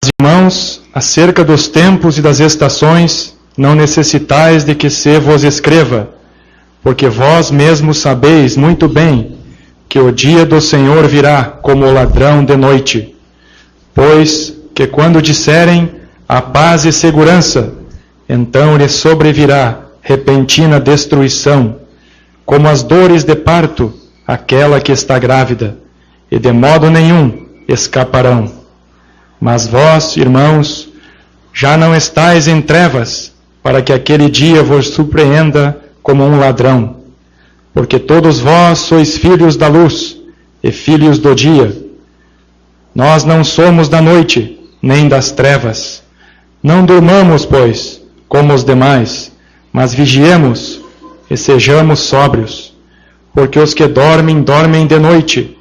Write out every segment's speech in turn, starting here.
Irmãos, acerca dos tempos e das estações, não necessitais de que se vos escreva, porque vós mesmos sabeis muito bem que o dia do Senhor virá como o ladrão de noite. Pois que quando disserem a paz e segurança, então lhes sobrevirá repentina destruição, como as dores de parto, aquela que está grávida, e de modo nenhum escaparão. Mas vós, irmãos, já não estáis em trevas, para que aquele dia vos surpreenda como um ladrão. Porque todos vós sois filhos da luz e filhos do dia. Nós não somos da noite, nem das trevas. Não durmamos, pois, como os demais, mas vigiemos e sejamos sóbrios. Porque os que dormem, dormem de noite,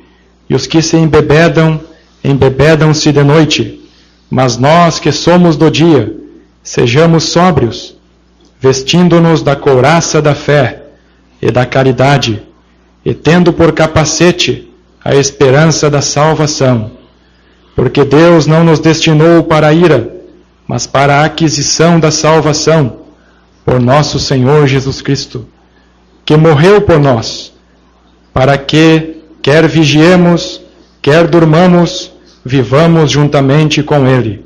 e os que se embebedam, embebedam-se de noite. Mas nós que somos do dia, sejamos sóbrios, vestindo-nos da couraça da fé e da caridade, e tendo por capacete a esperança da salvação. Porque Deus não nos destinou para a ira, mas para a aquisição da salvação, por nosso Senhor Jesus Cristo, que morreu por nós, para que, quer vigiemos, quer durmamos, vivamos juntamente com Ele.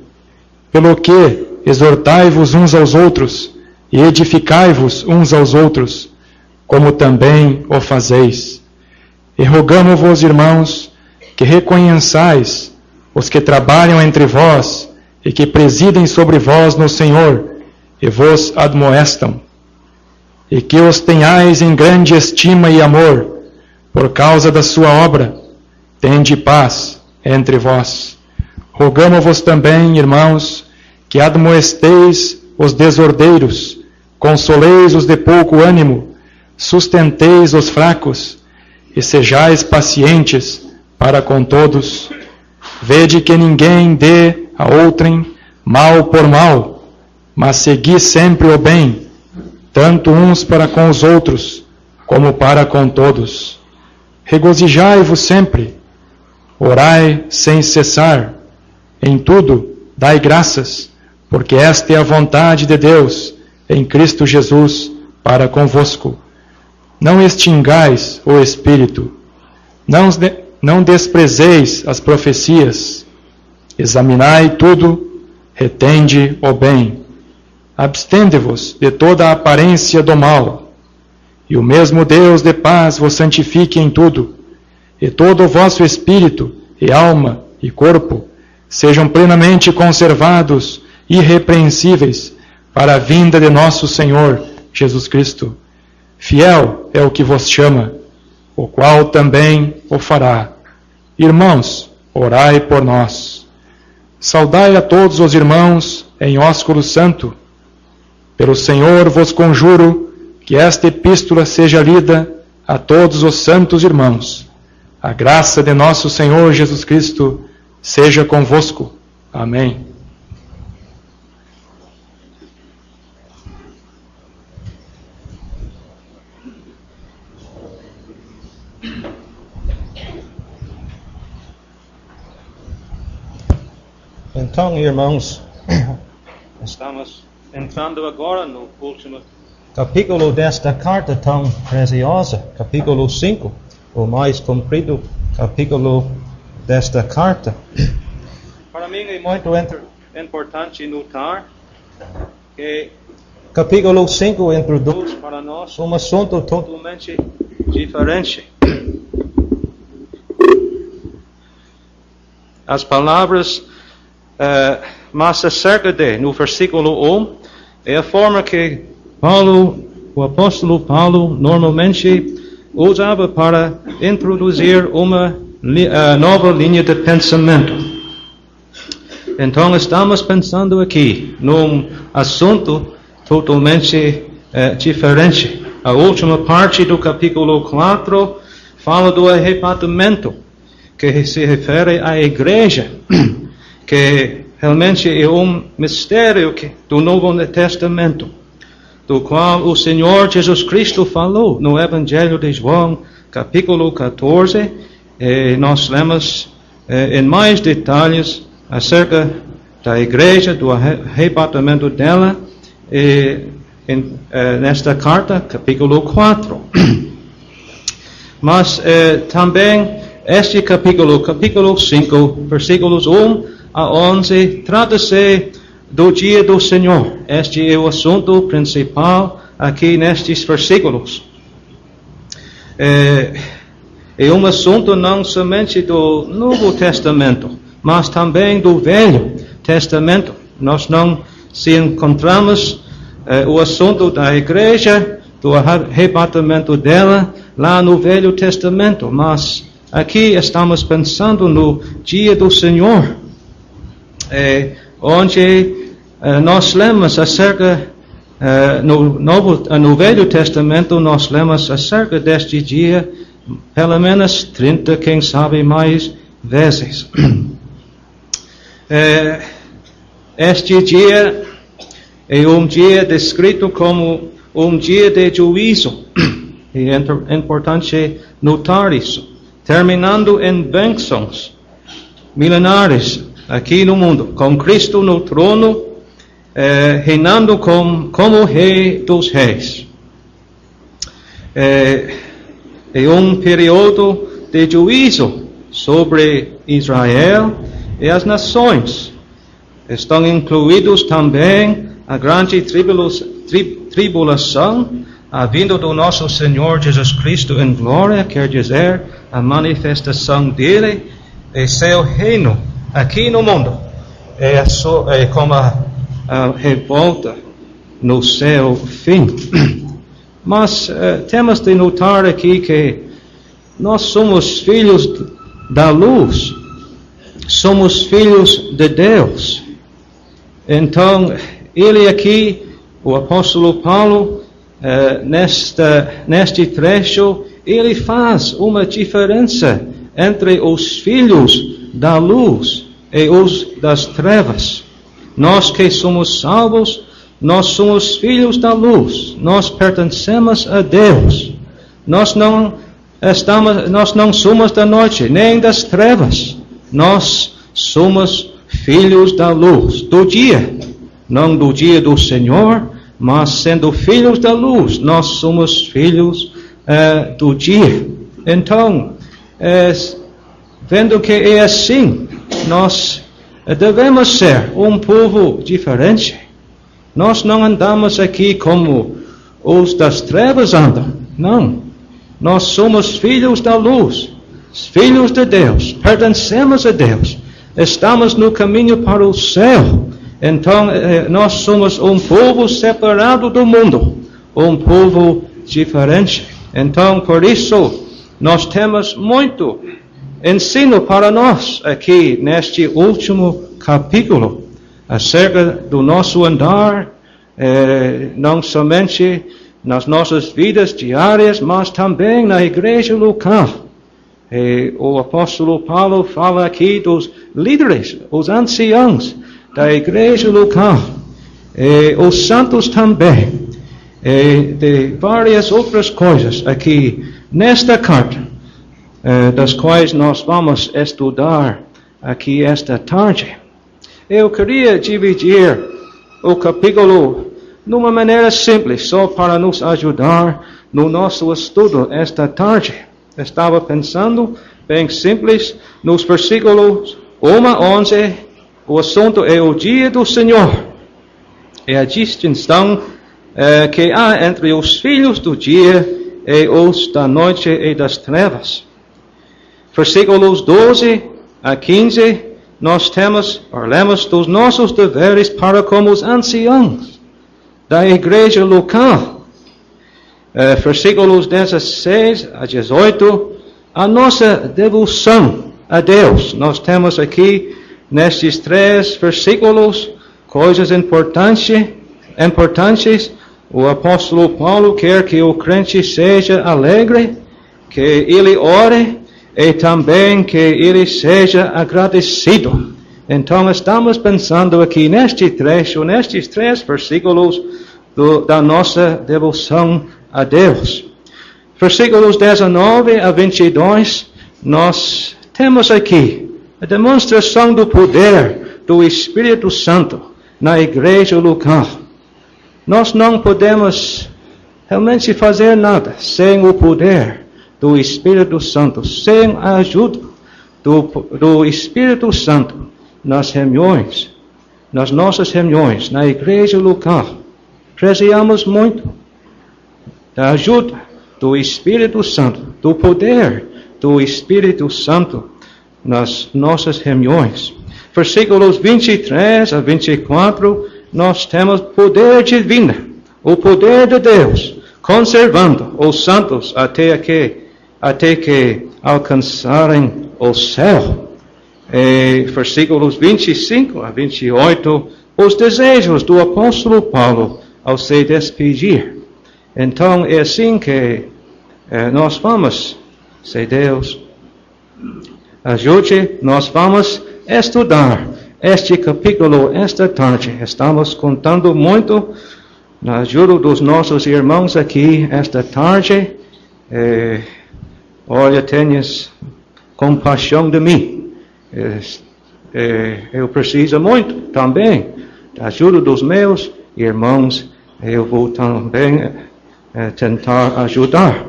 Pelo que, exortai-vos uns aos outros, e edificai-vos uns aos outros, como também o fazeis. E rogamo-vos, irmãos, que reconheçais os que trabalham entre vós, e que presidem sobre vós no Senhor, e vos admoestam, e que os tenhais em grande estima e amor, por causa da sua obra. Tende paz entre vós. Rogamo-vos também, irmãos, que admoesteis os desordeiros, consoleis os de pouco ânimo, sustenteis os fracos, e sejais pacientes para com todos. Vede que ninguém dê a outrem mal por mal, mas segui sempre o bem, tanto uns para com os outros, como para com todos. Regozijai-vos sempre, orai sem cessar, em tudo dai graças, porque esta é a vontade de Deus, em Cristo Jesus, para convosco. Não extingais o Espírito, não desprezeis as profecias, examinai tudo, retende o bem, abstende-vos de toda a aparência do mal, e o mesmo Deus de paz vos santifique em tudo, e todo o vosso espírito, e alma, e corpo, sejam plenamente conservados, irrepreensíveis, para a vinda de nosso Senhor Jesus Cristo. Fiel é o que vos chama, o qual também o fará. Irmãos, orai por nós. Saudai a todos os irmãos em ósculo santo. Pelo Senhor vos conjuro que esta epístola seja lida a todos os santos irmãos. A graça de nosso Senhor Jesus Cristo seja convosco. Amém. Então, irmãos, estamos entrando agora no último capítulo desta carta tão preciosa, capítulo 5, o mais comprido capítulo desta carta. Para mim é muito importante notar que capítulo 5 introduz para nós um assunto totalmente diferente. As palavras mas acerca de, no versículo 1, é a forma que o apóstolo Paulo normalmente usava para introduzir uma nova linha de pensamento. Então estamos pensando aqui num assunto totalmente diferente. A última parte do capítulo 4 fala do arrebatamento, que se refere à igreja, que realmente é um mistério do Novo Testamento, do qual o Senhor Jesus Cristo falou no Evangelho de João, capítulo 14. Nós lemos em mais detalhes acerca da igreja, do arrebatamento dela, nesta carta, capítulo 4. Mas também este capítulo 5, versículos 1 a 11, trata-se do dia do Senhor. Este é o assunto principal aqui nestes versículos. É um assunto não somente do Novo Testamento, mas também do Velho Testamento. Nós não se encontramos o assunto da igreja, do arrebatamento dela, lá no Velho Testamento, mas aqui estamos pensando no dia do Senhor, onde nós lemos acerca, no Velho Testamento, nós lemos acerca deste dia, pelo menos 30, quem sabe mais vezes. Este dia é um dia descrito como um dia de juízo. É importante notar isso. Terminando em bênçãos milenares aqui no mundo, com Cristo no trono, reinando como Rei dos Reis. É um período de juízo sobre Israel e as nações. Estão incluídos também a grande tribulação, a vinda do nosso Senhor Jesus Cristo em glória, quer dizer, a manifestação dele e seu reino aqui no mundo. É como a revolta no seu fim. Mas temos de notar aqui que nós somos filhos da luz, somos filhos de Deus. Então, ele aqui, o apóstolo Paulo, neste trecho, ele faz uma diferença entre os filhos da luz e os das trevas. Nós que somos salvos, nós somos filhos da luz, nós pertencemos a Deus. Nós não somos da noite, nem das trevas. Nós somos filhos da luz, do dia, não do dia do Senhor, mas sendo filhos da luz, nós somos filhos do dia. Então, vendo que é assim, nós devemos ser um povo diferente. Nós não andamos aqui como os das trevas andam, não. Nós somos filhos da luz, filhos de Deus, pertencemos a Deus, estamos no caminho para o céu. Então, nós somos um povo separado do mundo, um povo diferente. Então, por isso, nós temos muito ensino para nós aqui neste último capítulo, acerca do nosso andar, não somente nas nossas vidas diárias, mas também na igreja local. O apóstolo Paulo fala aqui dos líderes, os anciãos da igreja local, os santos também, de várias outras coisas aqui nesta carta, das quais nós vamos estudar aqui esta tarde. Eu queria dividir o capítulo numa maneira simples, só para nos ajudar no nosso estudo esta tarde. Estava pensando, bem simples, nos versículos 1 a 11, o assunto é o dia do Senhor. É a distinção que há entre os filhos do dia e os da noite e das trevas. Versículos 12 a 15, nós lemos dos nossos deveres para como os anciãos da igreja local. Versículos 16 a 18, a nossa devoção a Deus. Nós temos aqui, nestes 3 versículos, coisas importantes. O apóstolo Paulo quer que o crente seja alegre, que ele ore e também que ele seja agradecido. Então, estamos pensando aqui neste trecho, nestes 3 versículos da nossa devoção a Deus. Versículos 19 a 22, nós temos aqui a demonstração do poder do Espírito Santo na igreja local. Nós não podemos realmente fazer nada sem o poder do Espírito Santo, sem a ajuda do Espírito Santo nas reuniões, nas nossas reuniões, na igreja local. Precisamos muito da ajuda do Espírito Santo, do poder do Espírito Santo nas nossas reuniões. Versículos 23 a 24, nós temos poder divino, o poder de Deus, conservando os santos até que alcançarem o céu. Versículos 25 a 28, os desejos do apóstolo Paulo ao se despedir. Então, é assim que nós vamos, se Deus ajude, nós vamos estudar este capítulo esta tarde. Estamos contando muito na ajuda dos nossos irmãos aqui esta tarde. Olha, tenhas compaixão de mim. Eu preciso muito também da ajuda dos meus irmãos. Eu vou também tentar ajudar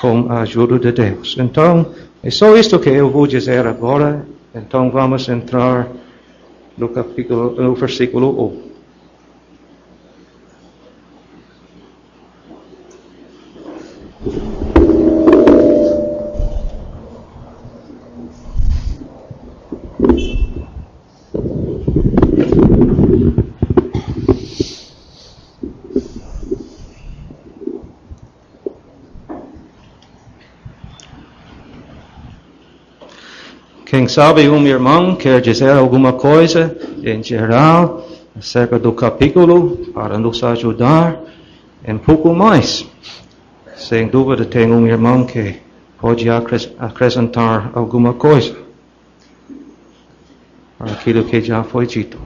com a ajuda de Deus. Então, é só isto que eu vou dizer agora. Então, vamos entrar no versículo 1. Quem sabe um irmão quer dizer alguma coisa em geral acerca do capítulo para nos ajudar um pouco mais. Sem dúvida tem um irmão que pode acrescentar alguma coisa para aquilo que já foi dito.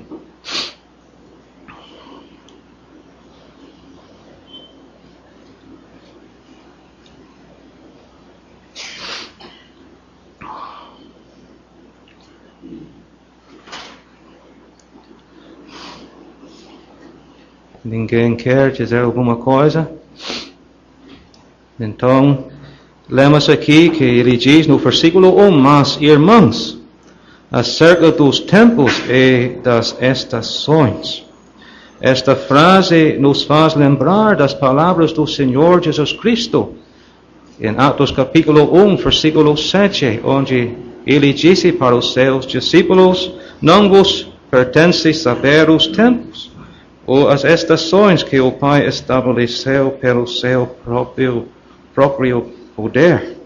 Ninguém quer dizer alguma coisa? Então, lemos aqui que ele diz no versículo 1, mas irmãos, acerca dos tempos e das estações. Esta frase nos faz lembrar das palavras do Senhor Jesus Cristo, em Atos capítulo 1, versículo 7, onde ele disse para os seus discípulos, não vos pertence saber os tempos, ou as estações que o Pai estabeleceu pelo seu próprio poder.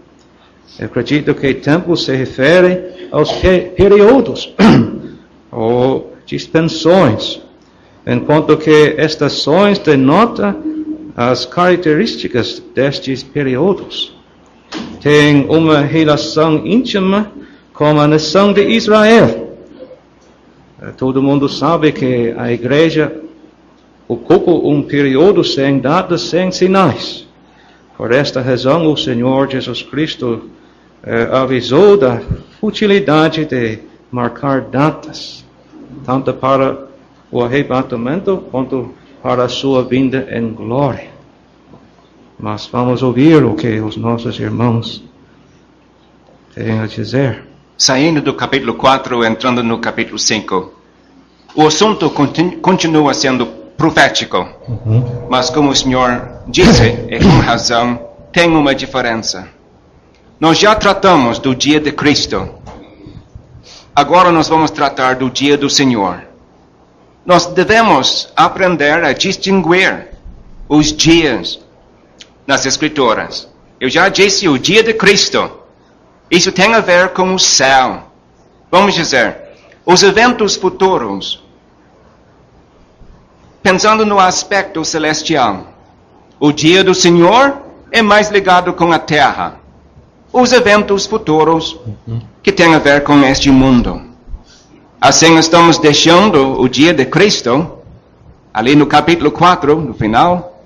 Eu acredito que tempo se refere aos períodos ou dispensações, enquanto que estações denotam as características destes períodos. Tem uma relação íntima com a nação de Israel. Todo mundo sabe que a igreja ocupa um período sem datas, sem sinais. Por esta razão, o Senhor Jesus Cristo avisou da futilidade de marcar datas, tanto para o arrebatamento quanto para a sua vinda em glória. Mas vamos ouvir o que os nossos irmãos têm a dizer. Saindo do capítulo 4, entrando no capítulo 5, o assunto continua sendo profético, mas como o Senhor disse, e com razão, tem uma diferença. Nós já tratamos do dia de Cristo. Agora nós vamos tratar do dia do Senhor. Nós devemos aprender a distinguir os dias nas Escrituras. Eu já disse o dia de Cristo. Isso tem a ver com o céu. Vamos dizer, os eventos futuros. Pensando no aspecto celestial, o dia do Senhor é mais ligado com a terra. Os eventos futuros que têm a ver com este mundo. Assim estamos deixando o dia de Cristo, ali no capítulo 4, no final,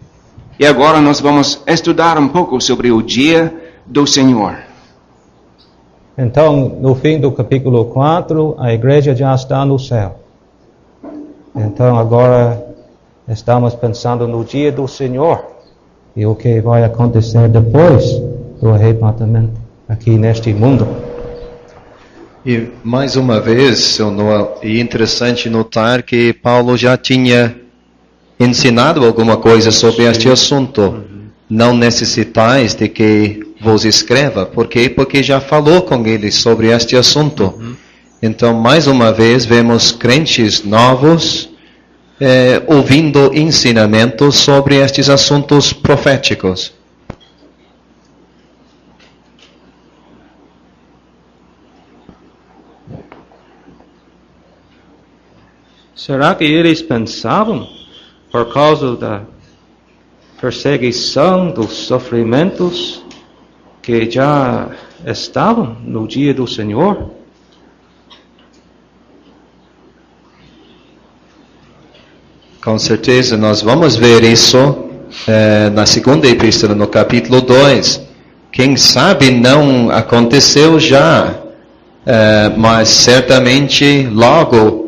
e agora nós vamos estudar um pouco sobre o dia do Senhor. Então, no fim do capítulo 4, a igreja já está no céu. Então, agora estamos pensando no dia do Senhor e o que vai acontecer depois do arrebatamento aqui neste mundo. E mais uma vez, é interessante notar que Paulo já tinha ensinado alguma coisa sobre este assunto. Não necessitais de que vos escreva. Por quê? Porque já falou com eles sobre este assunto. Então, mais uma vez, vemos crentes novos ouvindo ensinamentos sobre estes assuntos proféticos. Será que eles pensavam, por causa da perseguição, dos sofrimentos, que já estavam no dia do Senhor? Com certeza, nós vamos ver isso na segunda epístola, no capítulo 2. Quem sabe não aconteceu já, mas certamente logo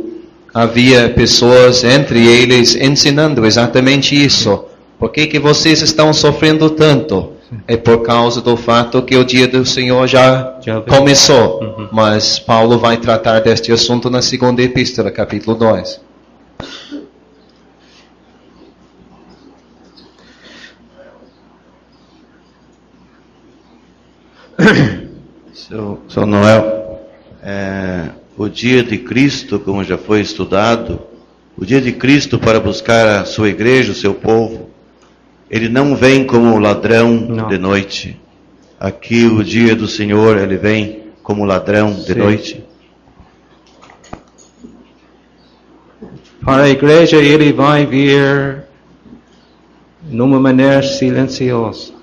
havia pessoas entre eles ensinando exatamente isso. Por que vocês estão sofrendo tanto? É por causa do fato que o dia do Senhor já começou. Mas Paulo vai tratar deste assunto na segunda epístola, capítulo 2. Seu Noel, o dia de Cristo, como já foi estudado, o dia de Cristo para buscar a sua igreja, o seu povo, ele não vem como ladrão de noite. Aqui o dia do Senhor, ele vem como ladrão de noite. Para a igreja ele vai vir numa maneira silenciosa.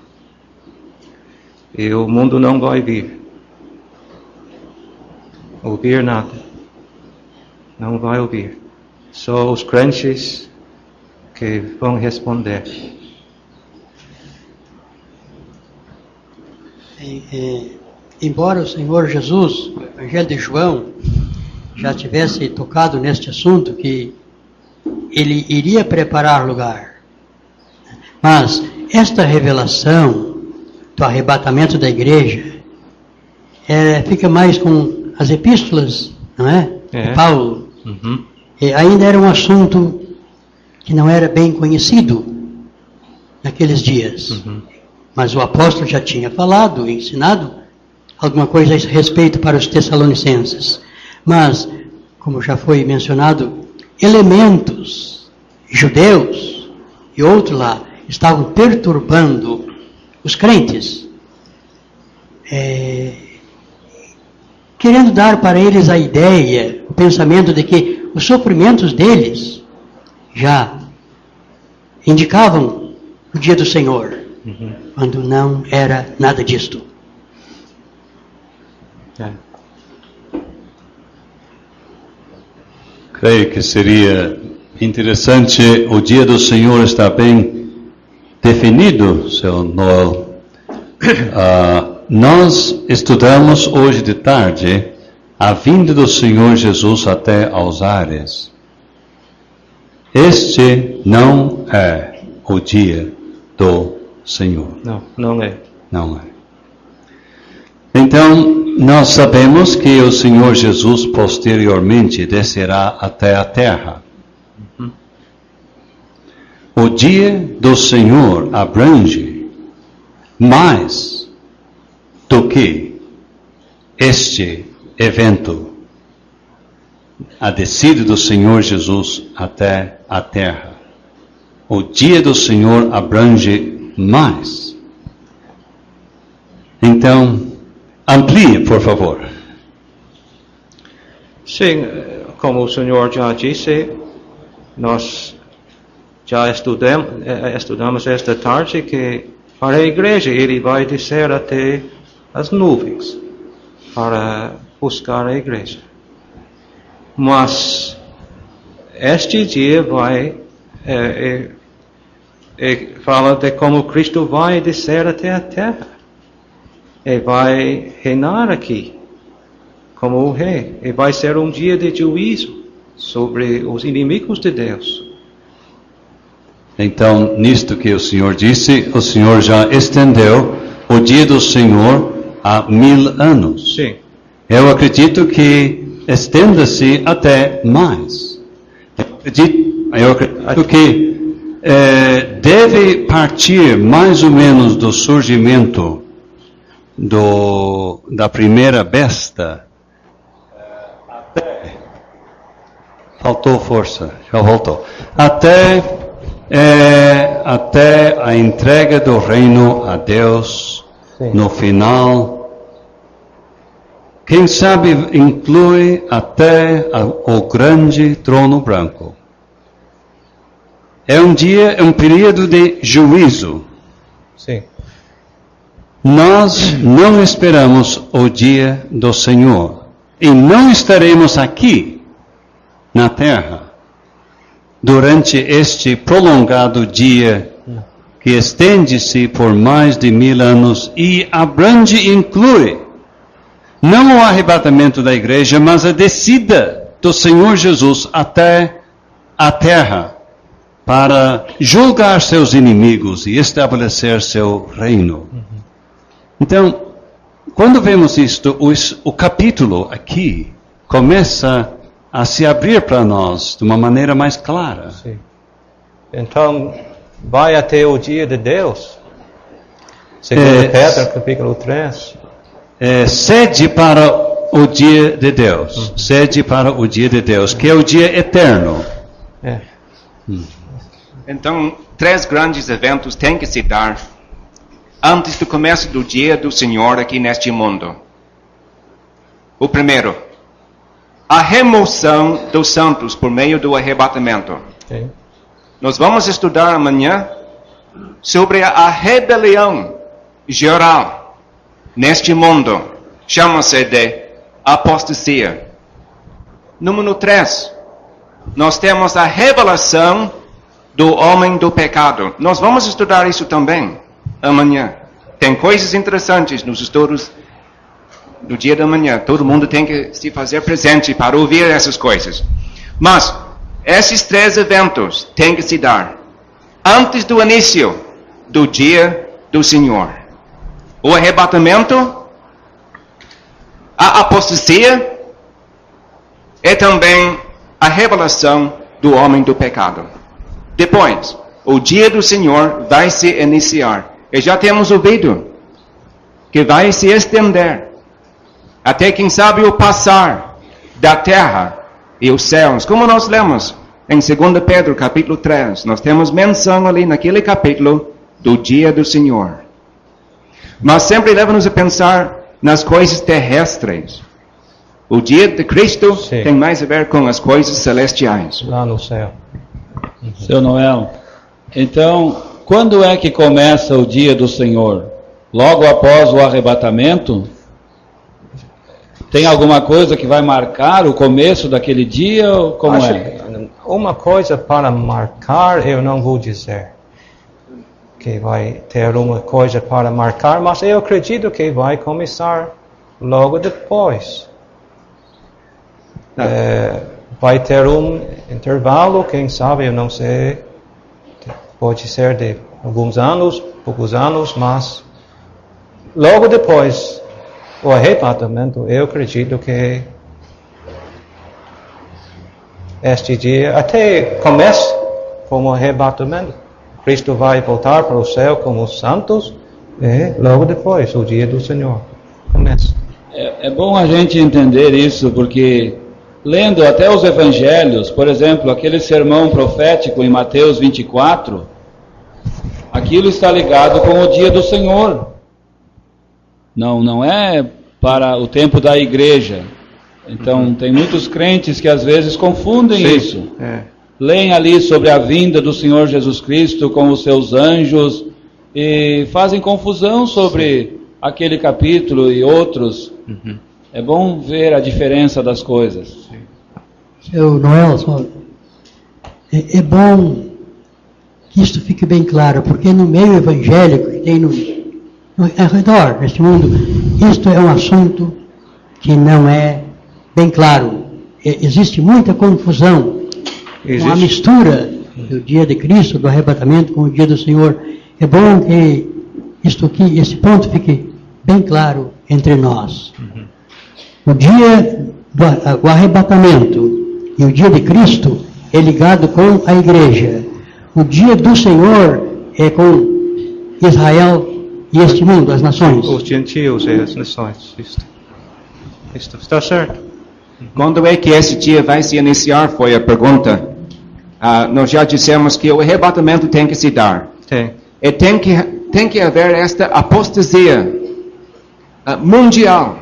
E o mundo não vai ouvir nada. Não vai ouvir. Só os crentes que vão responder. Embora o Senhor Jesus, no Evangelho de João, já tivesse tocado neste assunto, que ele iria preparar lugar. Mas esta revelação do arrebatamento da igreja fica mais com as epístolas, não é? De Paulo. E ainda era um assunto que não era bem conhecido naqueles dias. Mas o apóstolo já tinha falado, ensinado alguma coisa a esse respeito para os tessalonicenses. Mas, como já foi mencionado, elementos judeus e outros lá estavam perturbando os crentes, querendo dar para eles a ideia, o pensamento de que os sofrimentos deles já indicavam o dia do Senhor, quando não era nada disto. Creio que seria interessante, o dia do Senhor está bem definido, seu Noel. Nós estudamos hoje de tarde a vinda do Senhor Jesus até aos ares. Este não é o dia do Senhor. Não é. Não é. Então, nós sabemos que o Senhor Jesus posteriormente descerá até a terra. O dia do Senhor abrange mais do que este evento, a descida do Senhor Jesus até a terra. O dia do Senhor abrange mais. Então, amplie, por favor. Sim, como o Senhor já disse, nós já estudamos esta tarde que para a igreja ele vai descer até as nuvens para buscar a igreja. Mas este dia fala de como Cristo vai descer até a terra e vai reinar aqui como o rei. E vai ser um dia de juízo sobre os inimigos de Deus. Então, nisto que o Senhor disse, o Senhor já estendeu o dia do Senhor há 1000 anos. Sim. Eu acredito que estenda-se até mais. Eu acredito que deve partir mais ou menos do surgimento da primeira besta. Faltou força, já voltou. Até a entrega do reino a Deus. Sim. No final, quem sabe inclui até o grande trono branco. É um período de juízo. Sim. Nós não esperamos o dia do Senhor. E não estaremos aqui, na terra, durante este prolongado dia que estende-se por mais de 1000 anos e abrange e inclui não o arrebatamento da igreja, mas a descida do Senhor Jesus até a terra para julgar seus inimigos e estabelecer seu reino. Então, quando vemos isto, o capítulo aqui começa a se abrir para nós de uma maneira mais clara. Sim. Então, vai até o dia de Deus. Segundo Pedro, capítulo 3. Cede para o dia de Deus. Cede para o dia de Deus, que é o dia eterno. Então, 3 grandes eventos têm que se dar antes do começo do dia do Senhor aqui neste mundo. O primeiro, a remoção dos santos por meio do arrebatamento. Sim. Nós vamos estudar amanhã sobre a rebelião geral neste mundo. Chama-se de apostasia. Número 3, nós temos a revelação do homem do pecado. Nós vamos estudar isso também amanhã. Tem coisas interessantes nos estudos do dia da manhã. Todo mundo tem que se fazer presente para ouvir essas coisas. Mas esses 3 eventos têm que se dar antes do início do dia do Senhor. O arrebatamento, a apostasia e também a revelação do homem do pecado. Depois, o dia do Senhor vai se iniciar. E já temos ouvido que vai se estender até, quem sabe, o passar da terra e os céus. Como nós lemos em 2 Pedro, capítulo 3, nós temos menção ali naquele capítulo do dia do Senhor. Mas sempre leva-nos a pensar nas coisas terrestres. O dia de Cristo tem mais a ver com as coisas celestiais. Lá no céu. Seu Noel, então, quando é que começa o dia do Senhor? Logo após o arrebatamento? Tem alguma coisa que vai marcar o começo daquele dia? Ou como Uma coisa para marcar eu não vou dizer que vai ter uma coisa para marcar, mas eu acredito que vai começar logo depois. Vai ter um intervalo, quem sabe, eu não sei, pode ser de alguns anos, poucos anos, mas logo depois o arrebatamento, eu acredito que este dia até começa como arrebatamento. Cristo vai voltar para o céu como os santos e logo depois o dia do Senhor começa. É bom a gente entender isso, porque lendo até os evangelhos, por exemplo, aquele sermão profético em Mateus 24, aquilo está ligado com o dia do Senhor. Não é para o tempo da igreja. Então, tem muitos crentes que às vezes confundem isso. Leem ali sobre a vinda do Senhor Jesus Cristo com os seus anjos e fazem confusão sobre aquele capítulo e outros. É bom ver a diferença das coisas. Seu Noel, é bom que isso fique bem claro, porque no meio evangélico que tem ao redor deste mundo, isto é um assunto que não é bem claro. Existe muita confusão com a mistura do dia de Cristo, do arrebatamento, com o dia do Senhor. É bom que esse ponto fique bem claro entre nós. O dia do arrebatamento e o dia de Cristo é ligado com a igreja. O dia do Senhor é com Israel e este mundo, as nações. Os gentios e as nações. Isto está certo. Quando é que esse dia vai se iniciar? Foi a pergunta. Nós já dissemos que o arrebatamento tem que se dar. Tem. E tem que haver esta apostasia mundial.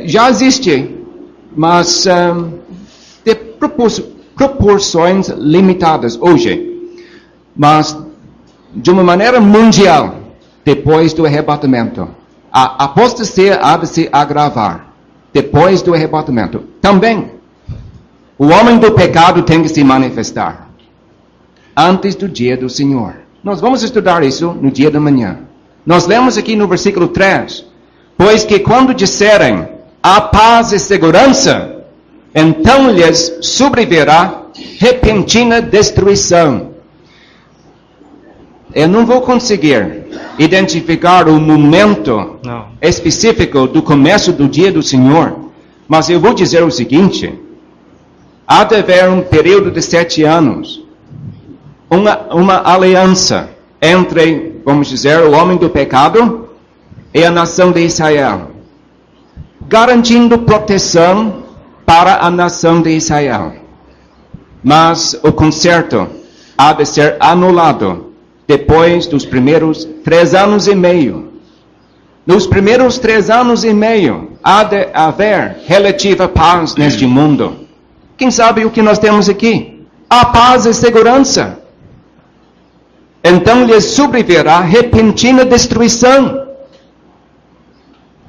Já existe, mas de proporções limitadas hoje. Mas de uma maneira mundial, depois do arrebatamento. A apostasia há de se agravar depois do arrebatamento. Também, o homem do pecado tem que se manifestar antes do dia do Senhor. Nós vamos estudar isso no dia da manhã. Nós lemos aqui no versículo 3, pois que quando disserem a paz e segurança, então lhes sobrevirá repentina destruição. Eu não vou conseguir identificar o momento específico do começo do dia do Senhor, mas eu vou dizer o seguinte: há de haver um período de 7 anos, uma aliança entre, vamos dizer, o homem do pecado e a nação de Israel, garantindo proteção para a nação de Israel. Mas o concerto há de ser anulado depois dos primeiros 3 anos e meio. Nos primeiros 3 anos e meio, há de haver relativa paz neste mundo. Quem sabe o que nós temos aqui? A paz e segurança. Então lhes sobrevirá repentina destruição.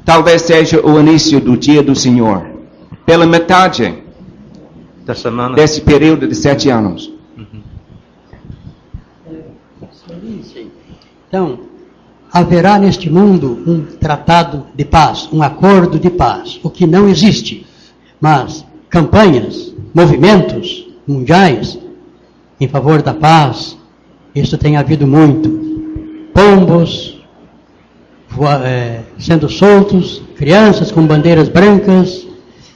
Talvez seja o início do dia do Senhor, pela metade da semana desse período de 7 anos. Então, haverá neste mundo um tratado de paz, um acordo de paz, o que não existe. Mas campanhas, movimentos mundiais em favor da paz, isso tem havido muito. Pombos sendo soltos, crianças com bandeiras brancas,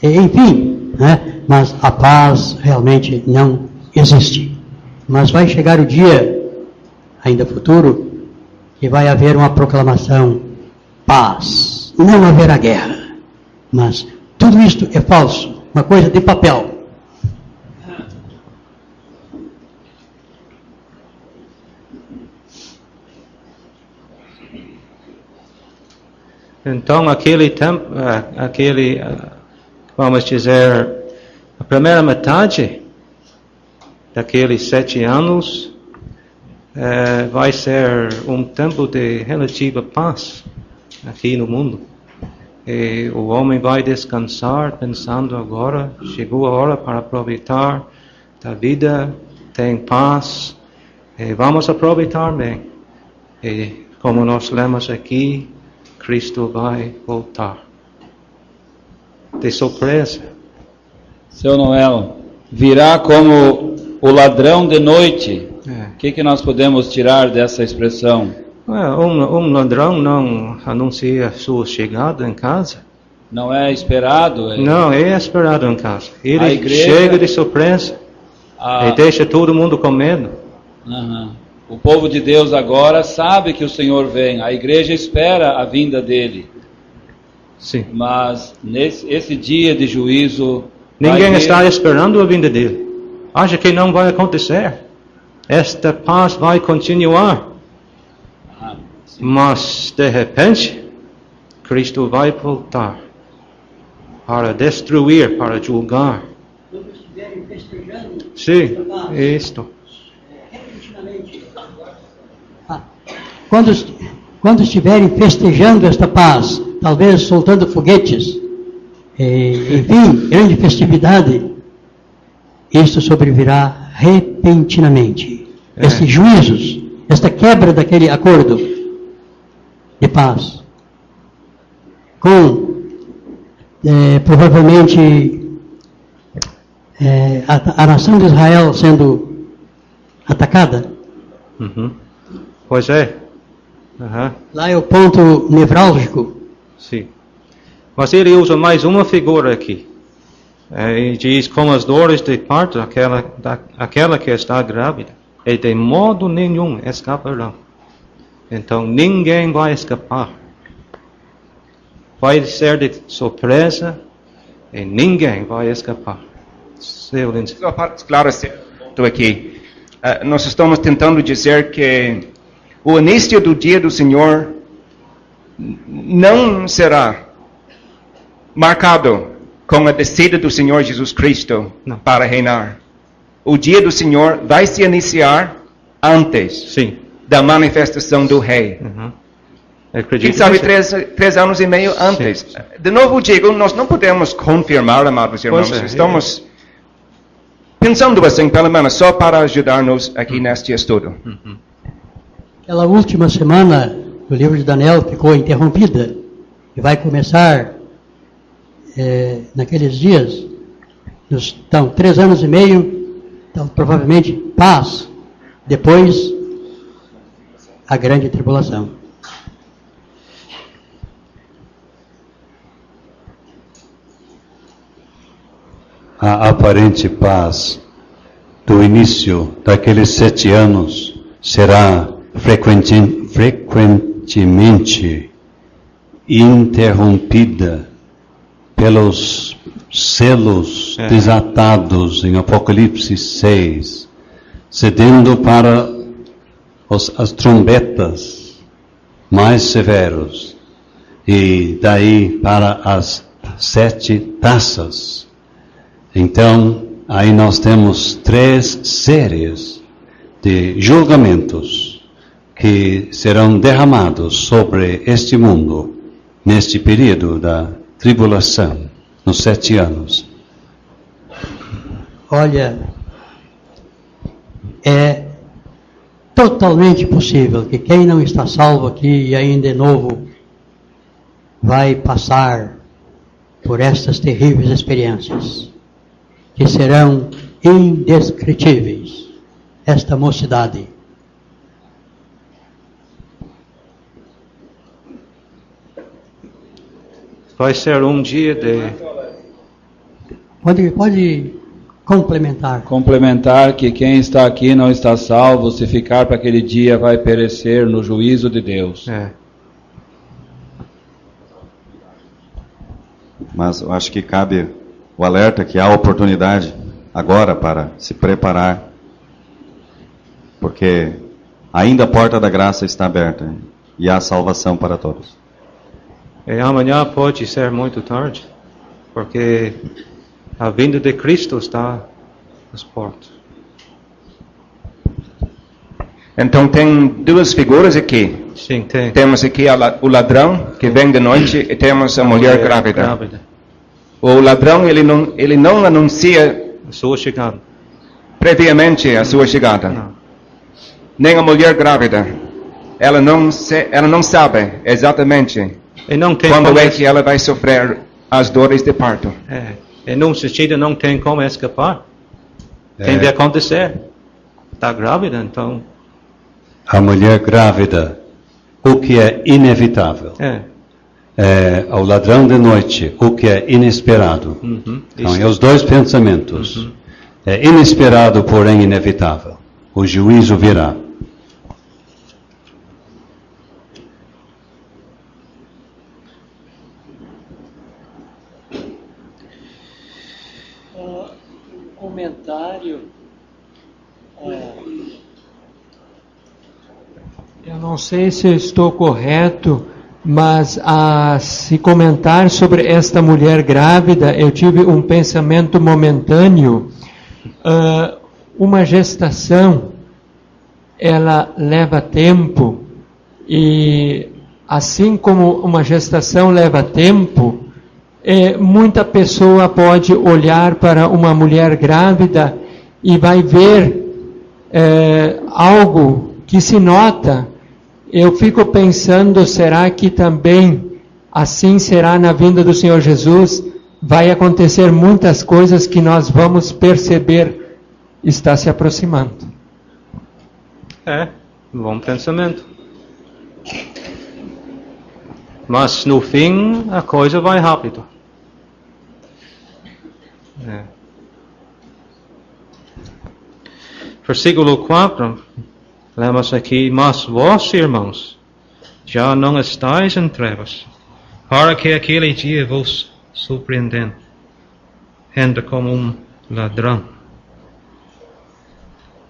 enfim, né? Mas a paz realmente não existe. Mas vai chegar o dia, ainda futuro, que vai haver uma proclamação: paz, não haverá guerra. Mas tudo isto é falso, uma coisa de papel. Então, aquele tempo, vamos dizer, a primeira metade daqueles 7 anos vai ser um tempo de relativa paz aqui no mundo. E o homem vai descansar pensando agora, chegou a hora para aproveitar da vida, tem paz, e vamos aproveitar bem. E como nós lemos aqui, Cristo vai voltar. De surpresa. Seu Noel, virá como o ladrão de noite. O que nós podemos tirar dessa expressão? Um ladrão não anuncia sua chegada em casa. Não é esperado? Não, é esperado em casa. Ele chega de surpresa e deixa todo mundo com medo. O povo de Deus agora sabe que o Senhor vem. A igreja espera a vinda dele. Sim. Mas nesse dia de juízo, ninguém está esperando a vinda dele. Acha que não vai acontecer. Esta paz vai continuar. Mas, de repente, Cristo vai voltar para destruir, para julgar. Quando estiverem festejando, sim, isto. Quando estiverem festejando esta paz, talvez soltando foguetes, enfim, grande festividade, isto sobrevirá repentinamente. Esses juízos, esta quebra daquele acordo de paz, com provavelmente a nação de Israel sendo atacada. Pois é. Aham. Lá é o ponto nevrálgico. Sim. Mas ele usa mais uma figura aqui. E diz como as dores de parto, aquela que está grávida, e de modo nenhum escaparão. Então ninguém vai escapar. Vai ser de surpresa e ninguém vai escapar. Só para esclarecer aqui, nós estamos tentando dizer que o início do dia do Senhor não será marcado com a descida do Senhor Jesus Cristo para reinar. O dia do Senhor vai se iniciar antes da manifestação do Rei. Quem sabe 3 anos e meio antes. Sim. De novo digo, nós não podemos confirmar, amados irmãos. Estamos pensando assim, pelo menos, só para ajudar-nos aqui neste estudo. Aquela última semana do livro de Daniel ficou interrompida e vai começar naqueles dias. Então, 3 anos e meio, então, provavelmente paz, depois a grande tribulação. A aparente paz do início daqueles 7 anos será frequentemente interrompida pelos selos desatados em Apocalipse 6, cedendo para as trombetas mais severos, e daí para as 7 taças. Então, aí nós temos 3 séries de julgamentos que serão derramados sobre este mundo neste período da tribulação, nos 7 anos. Olha, é totalmente possível que quem não está salvo aqui e ainda é novo vai passar por estas terríveis experiências, que serão indescritíveis. Esta mocidade. Vai ser um dia de... Pode complementar. Complementar que quem está aqui não está salvo, se ficar para aquele dia vai perecer no juízo de Deus. Mas eu acho que cabe o alerta que há oportunidade agora para se preparar, porque ainda a porta da graça está aberta e há salvação para todos. E amanhã pode ser muito tarde, porque a vinda de Cristo está às portas. Então tem 2 figuras aqui. Sim, tem. Temos aqui o ladrão que vem de noite e temos a mulher grávida. O ladrão ele não anuncia a sua chegada. Previamente a sua chegada. Não. Nem a mulher grávida. Ela não sabe exatamente quando é que ela vai sofrer as dores de parto. E num sentido não tem como escapar. Tem de acontecer. Está grávida, então... A mulher grávida, o que é inevitável. Ao ladrão de noite, o que é inesperado. Então, é os 2 pensamentos. É inesperado, porém inevitável. O juízo virá. Comentário. Eu não sei se eu estou correto, mas a se comentar sobre esta mulher grávida, eu tive um pensamento momentâneo. Uma gestação, ela leva tempo, e assim como uma gestação leva tempo, muita pessoa pode olhar para uma mulher grávida e vai ver algo que se nota. Eu fico pensando, será que também assim será na vinda do Senhor Jesus. Vai acontecer muitas coisas que nós vamos perceber está se aproximando. Bom pensamento. Mas no fim a coisa vai rápido. Versículo 4, lemos aqui: mas vós, irmãos, já não estáis em trevas, para que aquele dia vos surpreendendo, ainda como um ladrão.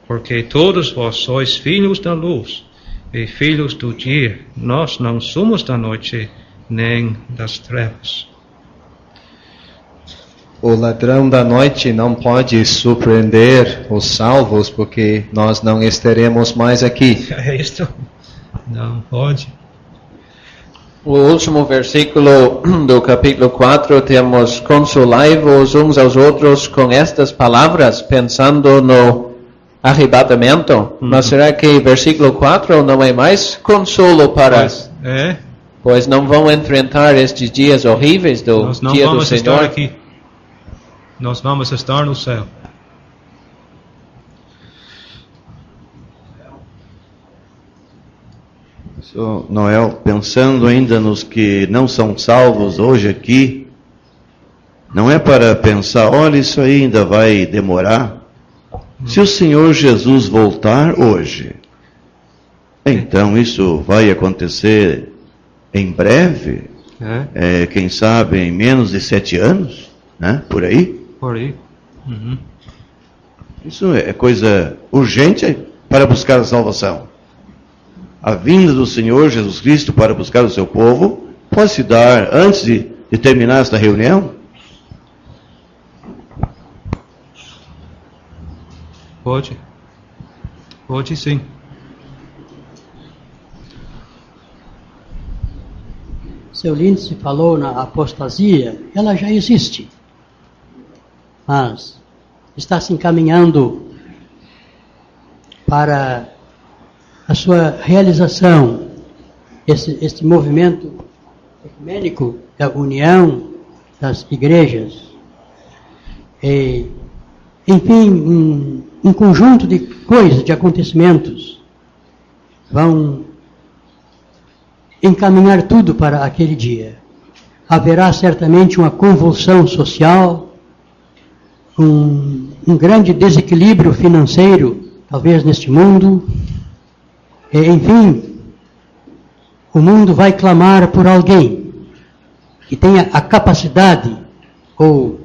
Porque todos vós sois filhos da luz e filhos do dia. Nós não somos da noite nem das trevas. O ladrão da noite não pode surpreender os salvos, porque nós não estaremos mais aqui. É isto? Não pode. O último versículo do capítulo 4 temos: consolai-vos uns aos outros com estas palavras, pensando no arrebatamento. Mas será que versículo 4 não é mais consolo para... Pois não vão enfrentar estes dias horríveis do dia do Senhor. Nós não vamos estar aqui. Nós vamos estar no céu. Noel, pensando ainda nos que não são salvos hoje aqui, não é para pensar, olha, isso aí ainda vai demorar. Se o Senhor Jesus voltar hoje, então isso vai acontecer em breve, quem sabe em menos de 7 anos, né? Por aí. Por aí. Isso é coisa urgente para buscar a salvação. A vinda do Senhor Jesus Cristo para buscar o seu povo pode se dar antes de terminar esta reunião? Pode. Pode sim. Seu Lindsay falou na apostasia, ela já existe. Mas está se encaminhando para a sua realização, este movimento ecumênico da união das igrejas. E, enfim, um conjunto de coisas, de acontecimentos, vão encaminhar tudo para aquele dia. Haverá certamente uma convulsão social, um grande desequilíbrio financeiro, talvez neste mundo. E, enfim, o mundo vai clamar por alguém que tenha a capacidade ou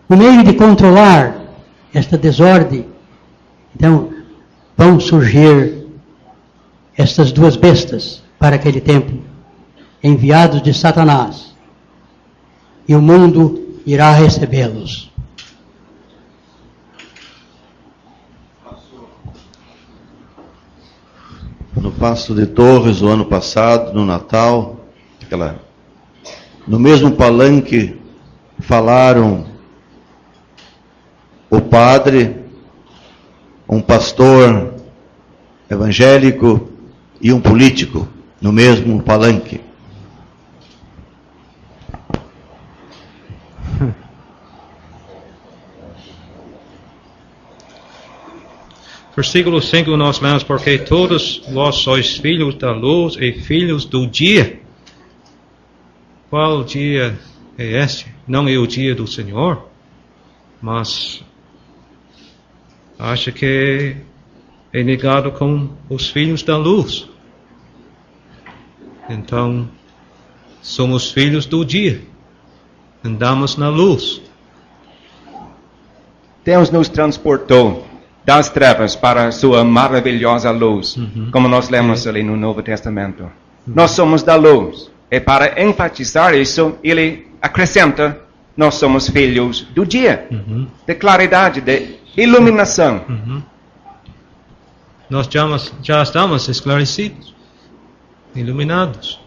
o meio de controlar esta desordem. Então, vão surgir estas duas bestas para aquele tempo, enviados de Satanás, e o mundo irá recebê-los. No Paço de Torres, o ano passado, no Natal, no mesmo palanque, falaram o padre, um pastor evangélico e um político, no mesmo palanque. Versículo 5 nós lemos: porque todos vós sois filhos da luz e filhos do dia. Qual dia é este? Não é o dia do Senhor, mas acho que é ligado com os filhos da luz. Então, somos filhos do dia. Andamos na luz. Deus nos transportou das trevas para a sua maravilhosa luz, como nós lemos ali no Novo Testamento. Nós somos da luz. E para enfatizar isso, ele acrescenta: nós somos filhos do dia, de claridade, de iluminação. Nós já estamos esclarecidos, iluminados.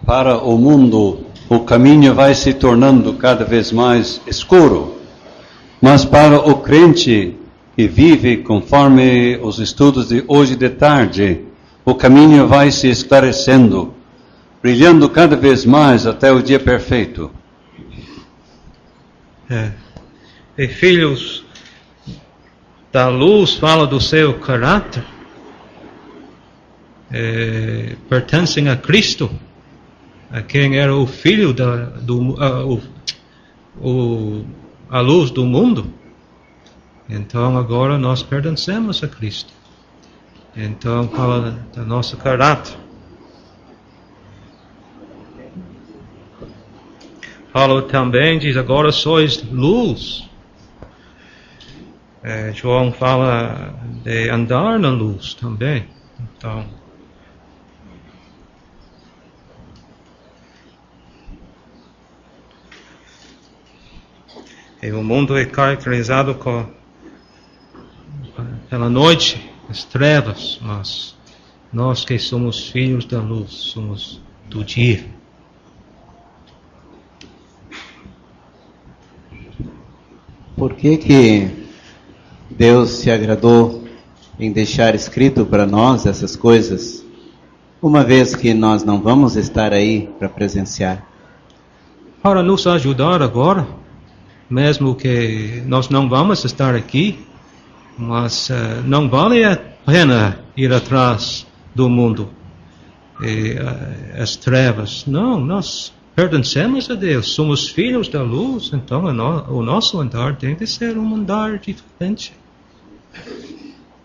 Para o mundo, o caminho vai se tornando cada vez mais escuro. Mas para o crente que vive conforme os estudos de hoje de tarde, o caminho vai se esclarecendo brilhando cada vez mais até o dia perfeito. E filhos da luz fala do seu caráter. Pertencem a Cristo, a quem era o filho a luz do mundo. Então agora nós pertencemos a Cristo. Então fala do nosso caráter. Paulo também diz, agora sois luz. João fala de andar na luz também. Então, e o mundo é caracterizado pela noite, as trevas, mas nós que somos filhos da luz, somos do dia. Por que Deus se agradou em deixar escrito para nós essas coisas, uma vez que nós não vamos estar aí para presenciar? Para nos ajudar agora, mesmo que nós não vamos estar aqui, mas não vale a pena ir atrás do mundo e as trevas. Não, nós pertencemos a Deus, somos filhos da luz, então o nosso andar tem de ser um andar diferente.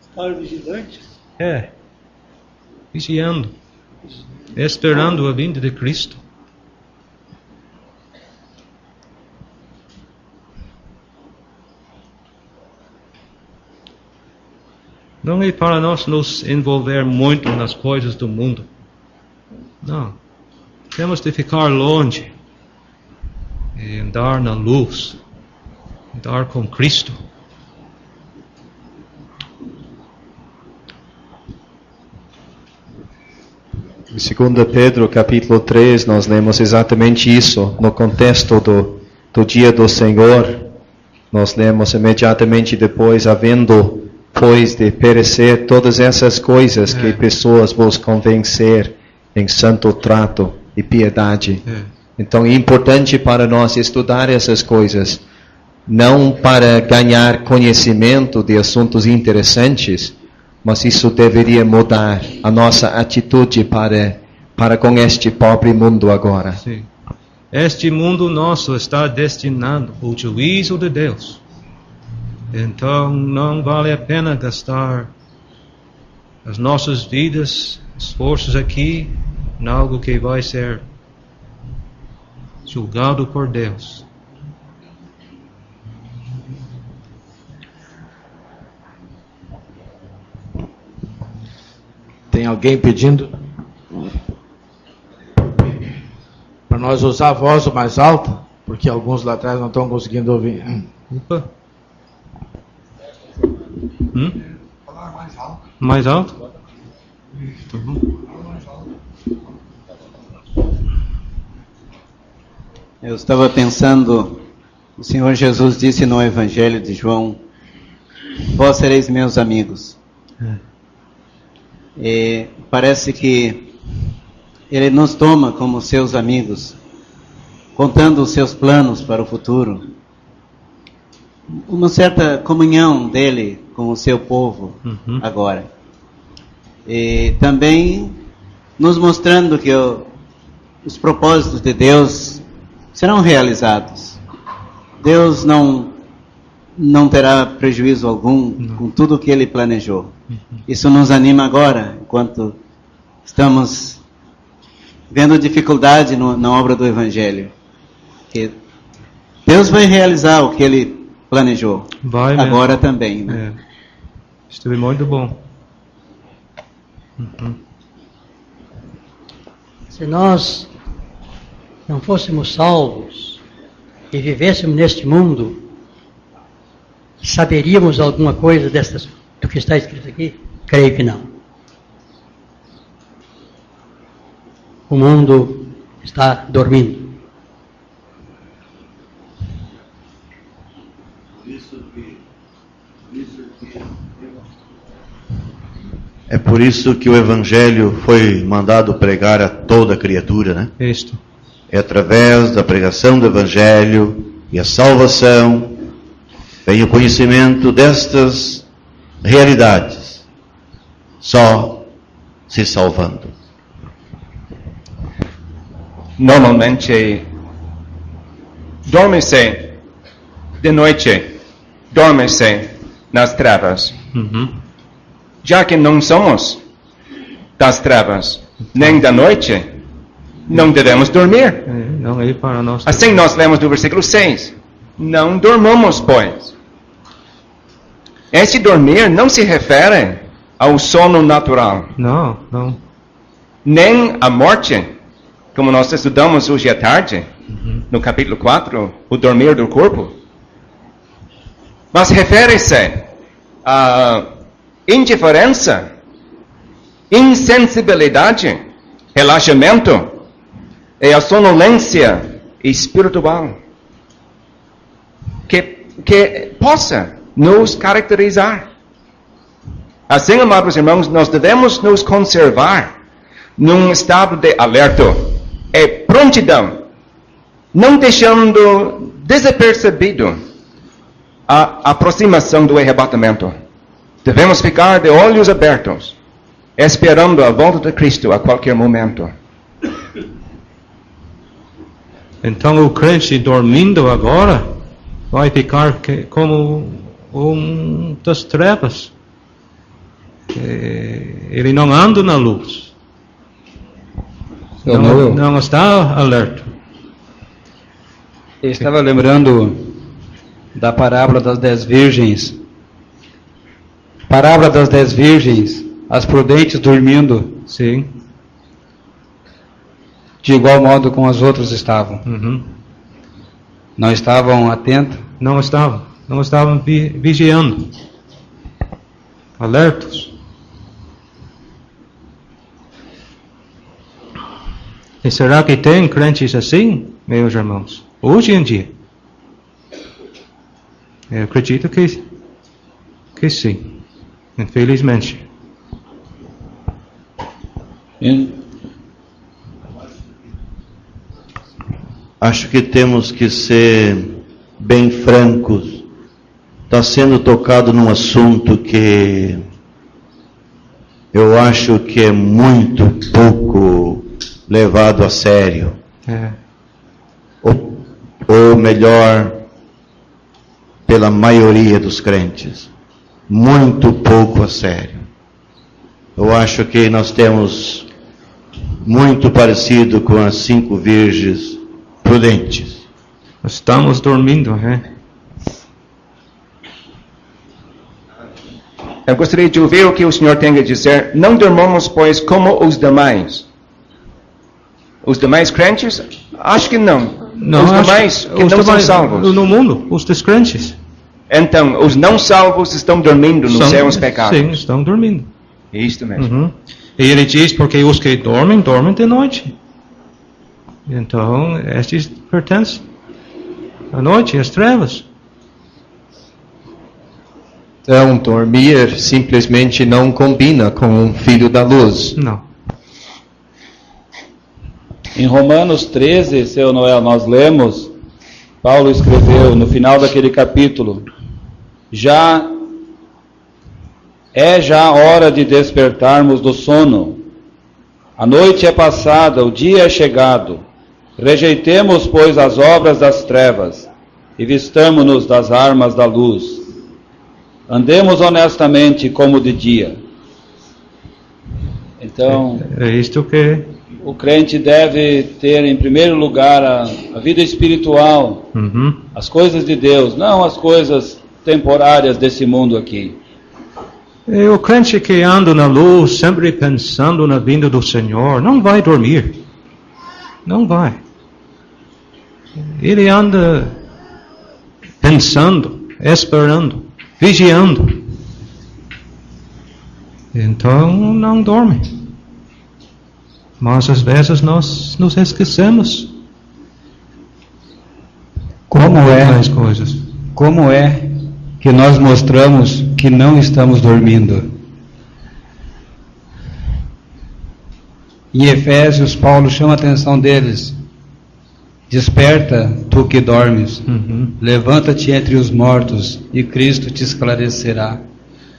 Estar vigilante? Vigiando, esperando a vinda de Cristo. Não é para nós nos envolver muito nas coisas do mundo. Não. Temos de ficar longe e andar na luz, andar com Cristo. Em 2 Pedro, capítulo 3, nós lemos exatamente isso, no contexto do dia do Senhor. Nós lemos imediatamente depois, havendo, pois, de perecer todas essas coisas que pessoas vos convencer em santo trato e piedade. Então é importante para nós estudar essas coisas, não para ganhar conhecimento de assuntos interessantes, mas isso deveria mudar a nossa atitude para com este pobre mundo agora. Sim. Este mundo nosso está destinado ao juízo de Deus. Então não vale a pena gastar as nossas vidas, esforços aqui, em algo que vai ser julgado por Deus. Tem alguém pedindo para nós usar a voz mais alta, porque alguns lá atrás não estão conseguindo ouvir. Opa. Falar mais alto. Mais alto? Tá bom. Eu estava pensando, o Senhor Jesus disse no Evangelho de João, vós sereis meus amigos. E parece que Ele nos toma como seus amigos, contando os seus planos para o futuro. Uma certa comunhão dele com o seu povo agora. E também nos mostrando que os propósitos de Deus serão realizados. Deus não terá prejuízo algum com tudo o que Ele planejou. Isso nos anima agora, enquanto estamos vendo dificuldade na obra do Evangelho. Que Deus vai realizar o que Ele planejou. Vai agora mesmo. Também. Né? Esteve muito bom. Se nós não fôssemos salvos e vivêssemos neste mundo, saberíamos alguma coisa do que está escrito aqui? Creio que não. O mundo está dormindo. É por isso que o Evangelho foi mandado pregar a toda criatura, né? Isto. É através da pregação do Evangelho e a salvação vem o conhecimento destas realidades. Só se salvando. Normalmente, dorme-se de noite, dorme-se nas trevas. Já que não somos das trevas, nem da noite, não devemos dormir. Não é para nós. Assim nós lemos do versículo 6. Não dormamos, pois. Este dormir não se refere ao sono natural. Não, não. Nem à morte, como nós estudamos hoje à tarde, no capítulo 4, o dormir do corpo. Mas refere-se a indiferença, insensibilidade, relaxamento e a sonolência espiritual que possa nos caracterizar. Assim, amados irmãos, nós devemos nos conservar num estado de alerta e prontidão, não deixando desapercebido a aproximação do arrebatamento. Devemos ficar de olhos abertos, esperando a volta de Cristo a qualquer momento. Então o crente dormindo agora vai ficar como das trevas. Ele não anda na luz. Não está alerta. Eu estava lembrando da parábola das 10 virgens. Parábola das 10 virgens, as prudentes dormindo. Sim. De igual modo como as outras estavam. Não estavam atentos? Não estavam vigiando. Alertos. E será que tem crentes assim, meus irmãos? Hoje em dia? Eu acredito que sim. Infelizmente. Acho que temos que ser bem francos. Está sendo tocado num assunto que eu acho que é muito pouco levado a sério. Ou melhor, pela maioria dos crentes. Muito pouco a sério. Eu acho que nós temos muito parecido com as 5 virgens prudentes. Estamos dormindo, né? Eu gostaria de ouvir o que o Senhor tem a dizer. Não dormamos, pois, como os demais. Os demais crentes? Acho que não. Os demais que não são salvos. No mundo, os descrentes. Então, os não salvos estão dormindo nos seus pecados. Sim, estão dormindo. Isto mesmo. E ele diz, porque os que dormem de noite. Então, estes pertencem à noite, às trevas. Então, dormir simplesmente não combina com um filho da luz. Não. Em Romanos 13, seu Noel, nós lemos, Paulo escreveu no final daquele capítulo, já a hora de despertarmos do sono. A noite é passada, o dia é chegado. Rejeitemos, pois, as obras das trevas e vistamo-nos das armas da luz. Andemos honestamente como de dia. Então, é isto que o crente deve ter em primeiro lugar a vida espiritual, as coisas de Deus, não as coisas temporárias desse mundo aqui. E o crente que anda na luz, sempre pensando na vinda do Senhor, não vai dormir. Não vai. Ele anda pensando, esperando, vigiando. Então não dorme. Mas às vezes nós nos esquecemos. Como é as coisas? Como é que nós mostramos que não estamos dormindo? Em Efésios, Paulo chama a atenção deles. Desperta, tu que dormes. Levanta-te entre os mortos e Cristo te esclarecerá.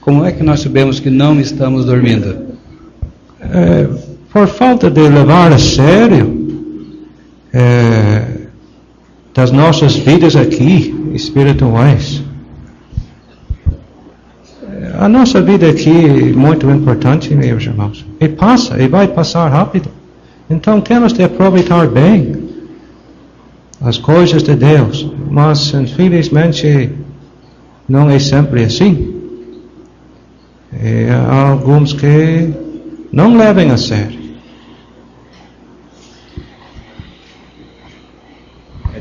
Como é que nós sabemos que não estamos dormindo? Por falta de levar a sério das nossas vidas aqui, espirituais. A nossa vida aqui é muito importante, meus irmãos. E vai passar rápido. Então temos de aproveitar bem as coisas de Deus. Mas, infelizmente, não é sempre assim. E há alguns que não levem a sério.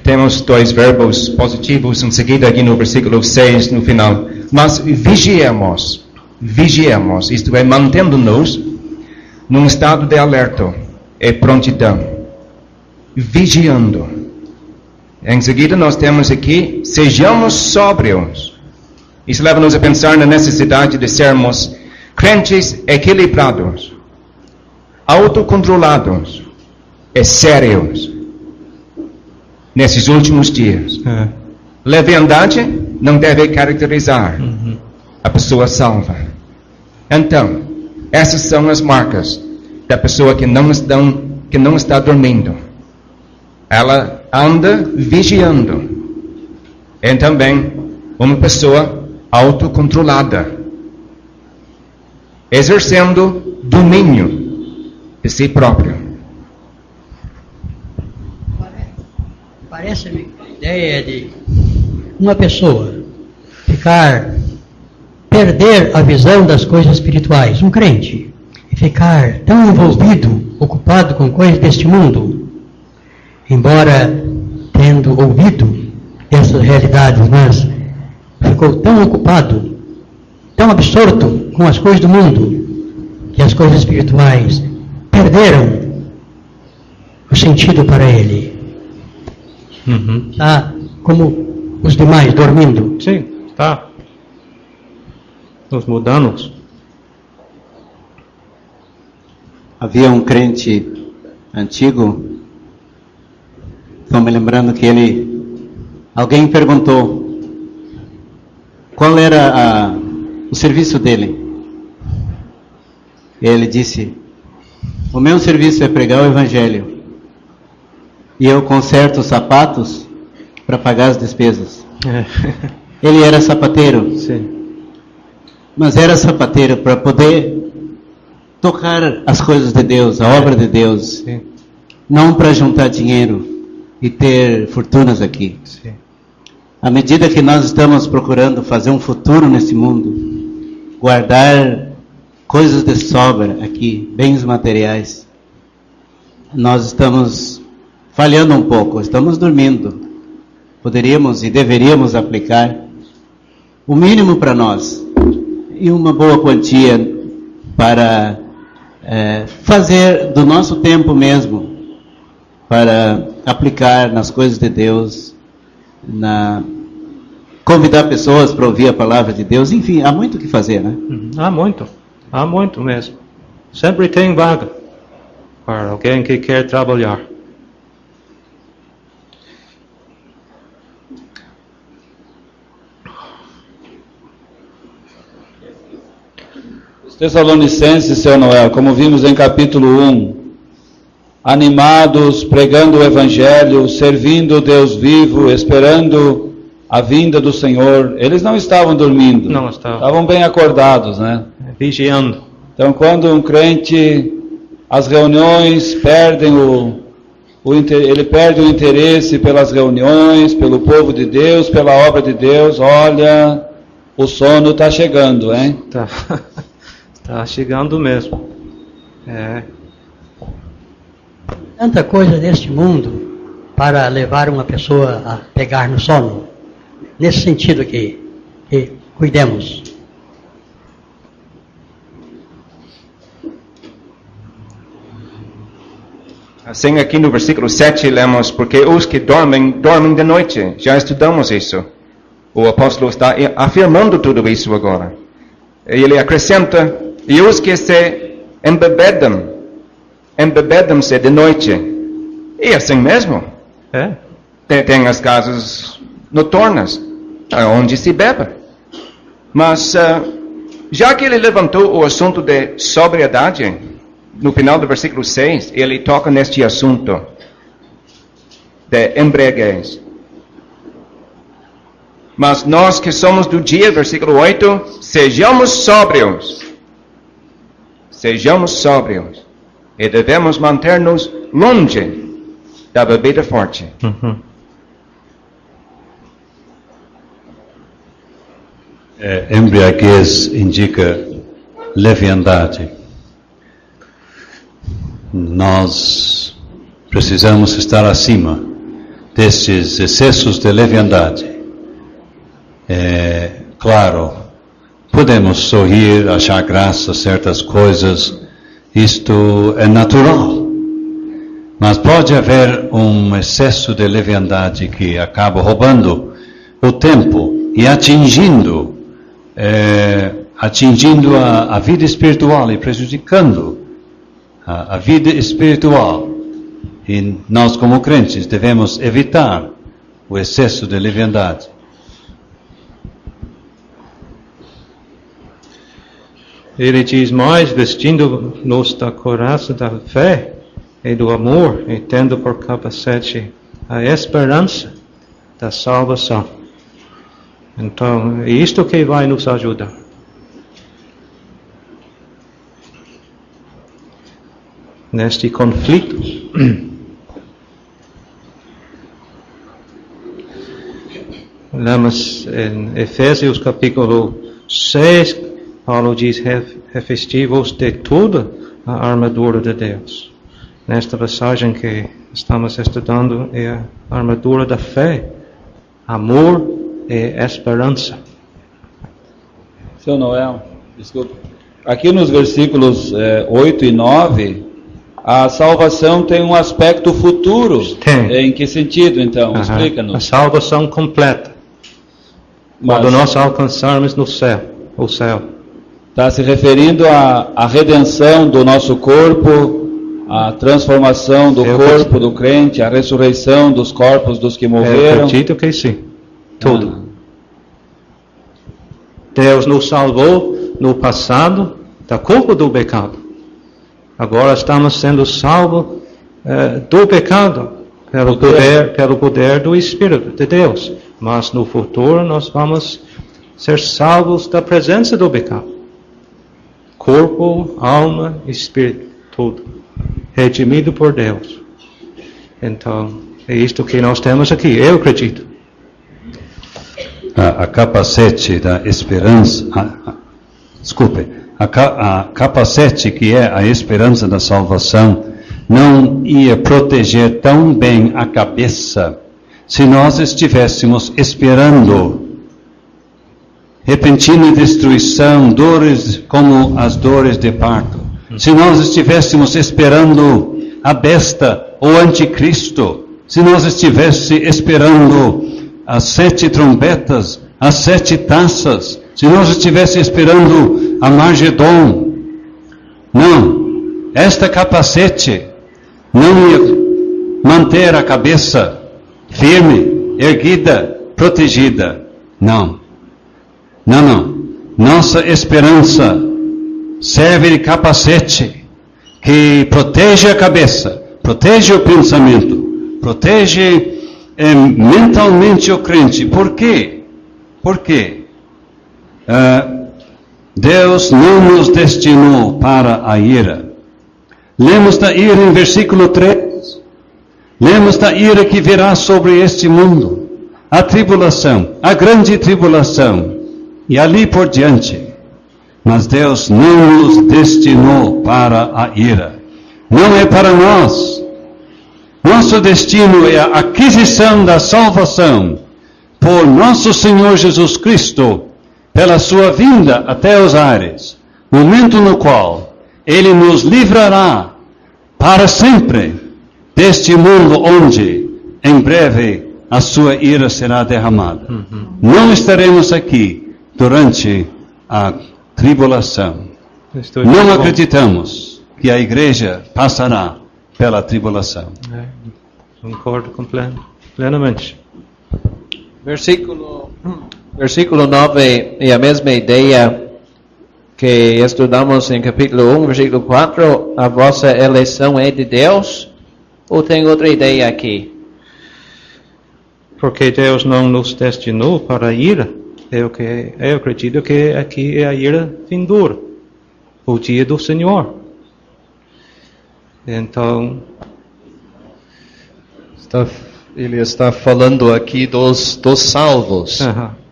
Temos dois verbos positivos em seguida aqui no versículo 6, no final. Mas vigiemos, isto é, mantendo-nos num estado de alerta e prontidão. Vigiando. Em seguida nós temos aqui, sejamos sóbrios. Isso leva-nos a pensar na necessidade de sermos crentes equilibrados, autocontrolados e sérios nesses últimos dias. Leviandade não deve caracterizar a pessoa salva. Então, essas são as marcas da pessoa que não está dormindo. Ela anda vigiando. É também uma pessoa autocontrolada, exercendo domínio de si próprio. Parece-me a ideia de uma pessoa perder a visão das coisas espirituais, um crente, e ficar tão envolvido, ocupado com coisas deste mundo, embora tendo ouvido essas realidades, mas ficou tão ocupado, tão absorto com as coisas do mundo, que as coisas espirituais perderam o sentido para ele. Está como os demais, dormindo. Sim, está. Nos mudamos. Havia um crente antigo, estou me lembrando que alguém perguntou qual era o serviço dele. Ele disse: o meu serviço é pregar o Evangelho. E eu conserto os sapatos para pagar as despesas. Ele era sapateiro. Sim. Mas era sapateiro para poder tocar as coisas de Deus, a obra de Deus. Sim. Não para juntar dinheiro e ter fortunas aqui. Sim. À medida que nós estamos procurando fazer um futuro nesse mundo, guardar coisas de sobra aqui, bens materiais, nós estamos falhando um pouco, estamos dormindo. Poderíamos e deveríamos aplicar o mínimo para nós e uma boa quantia para fazer do nosso tempo mesmo, para aplicar nas coisas de Deus, convidar pessoas para ouvir a palavra de Deus. Enfim, há muito o que fazer, né? Há muito mesmo. Sempre tem vaga para alguém que quer trabalhar. Os Tessalonicenses, seu Noel, como vimos em capítulo 1, animados, pregando o Evangelho, servindo o Deus vivo, esperando a vinda do Senhor, eles não estavam dormindo. Não estavam. Estavam bem acordados, né? Vigiando. Então, quando um crente, as reuniões perdem ele perde o interesse pelas reuniões, pelo povo de Deus, pela obra de Deus, olha, o sono está chegando, hein? Está chegando mesmo. Tanta coisa neste mundo para levar uma pessoa a pegar no sono. Nesse sentido que cuidemos. Assim aqui no versículo 7 lemos, porque os que dormem, dormem de noite. Já estudamos isso. O apóstolo está afirmando tudo isso agora. E ele acrescenta, e os que se embebedam embebedam-se de noite. E assim mesmo. É. Tem as casas noturnas, onde se bebe. Mas, já que ele levantou o assunto de sobriedade, no final do versículo 6, ele toca neste assunto de embriaguez. Mas nós que somos do dia, versículo 8, sejamos sóbrios. Sejamos sóbrios. E devemos manter-nos longe da bebida forte. Embriaguez indica leviandade. Nós precisamos estar acima destes excessos de leviandade. Claro, podemos sorrir, achar graça a certas coisas, isto é natural. Mas pode haver um excesso de leviandade que acaba roubando o tempo e atingindo a vida espiritual e prejudicando a vida espiritual. E nós, como crentes, devemos evitar o excesso de leviandade. Ele diz mais, vestindo-nos da couraça da fé e do amor, e tendo por capacete a esperança da salvação. Então, é isto que vai nos ajudar. Neste conflito. Lemos em Efésios capítulo 6, Paulo diz, revesti-vos de toda a armadura de Deus. Nesta passagem que estamos estudando é a armadura da fé, amor e esperança. Seu Noel, desculpa. Aqui nos versículos 8 e 9, a salvação tem um aspecto futuro. Tem. Em que sentido, então? Explica-nos. A salvação completa. Quando nós alcançarmos no céu, o céu. Está se referindo à redenção do nosso corpo, à transformação do corpo do crente, à ressurreição dos corpos dos que morreram. Eu acredito que sim. Tudo. Deus nos salvou no passado da culpa do pecado. Agora estamos sendo salvos do pecado pelo poder do Espírito de Deus. Mas no futuro nós vamos ser salvos da presença do pecado. Corpo, alma, espírito, tudo. Redimido por Deus. Então, é isto que nós temos aqui, eu acredito. A capacete da esperança, a capacete que é a esperança da salvação, não ia proteger tão bem a cabeça se nós estivéssemos esperando repentina destruição, dores como as dores de parto. Se nós estivéssemos esperando a besta, o anticristo, se nós estivéssemos esperando as 7 trombetas, as 7 taças, se nós estivéssemos esperando a Margedon, não, esta capacete não ia manter a cabeça firme, erguida, protegida, não. Nossa esperança serve de capacete que protege a cabeça, protege o pensamento, protege mentalmente o crente. Por quê? Porque Deus não nos destinou para a ira. Lemos da ira em versículo 3. Lemos da ira que virá sobre este mundo. A tribulação, a grande tribulação. E ali por diante. Mas Deus não nos destinou para a ira. Não é para nós. Nosso destino é a aquisição da salvação por nosso Senhor Jesus Cristo, pela sua vinda até os ares, momento no qual Ele nos livrará para sempre deste mundo onde, em breve, a sua ira será derramada. Não estaremos aqui durante a tribulação. Não acreditamos que a igreja passará pela tribulação. Concordo plenamente. Versículo 9 é a mesma ideia que estudamos em capítulo 1, versículo 4. A vossa eleição é de Deus? Ou tem outra ideia aqui? Porque Deus não nos destinou para a ira. Eu acredito que aqui é a ira vindoura, o dia do Senhor. Então, ele está falando aqui dos salvos.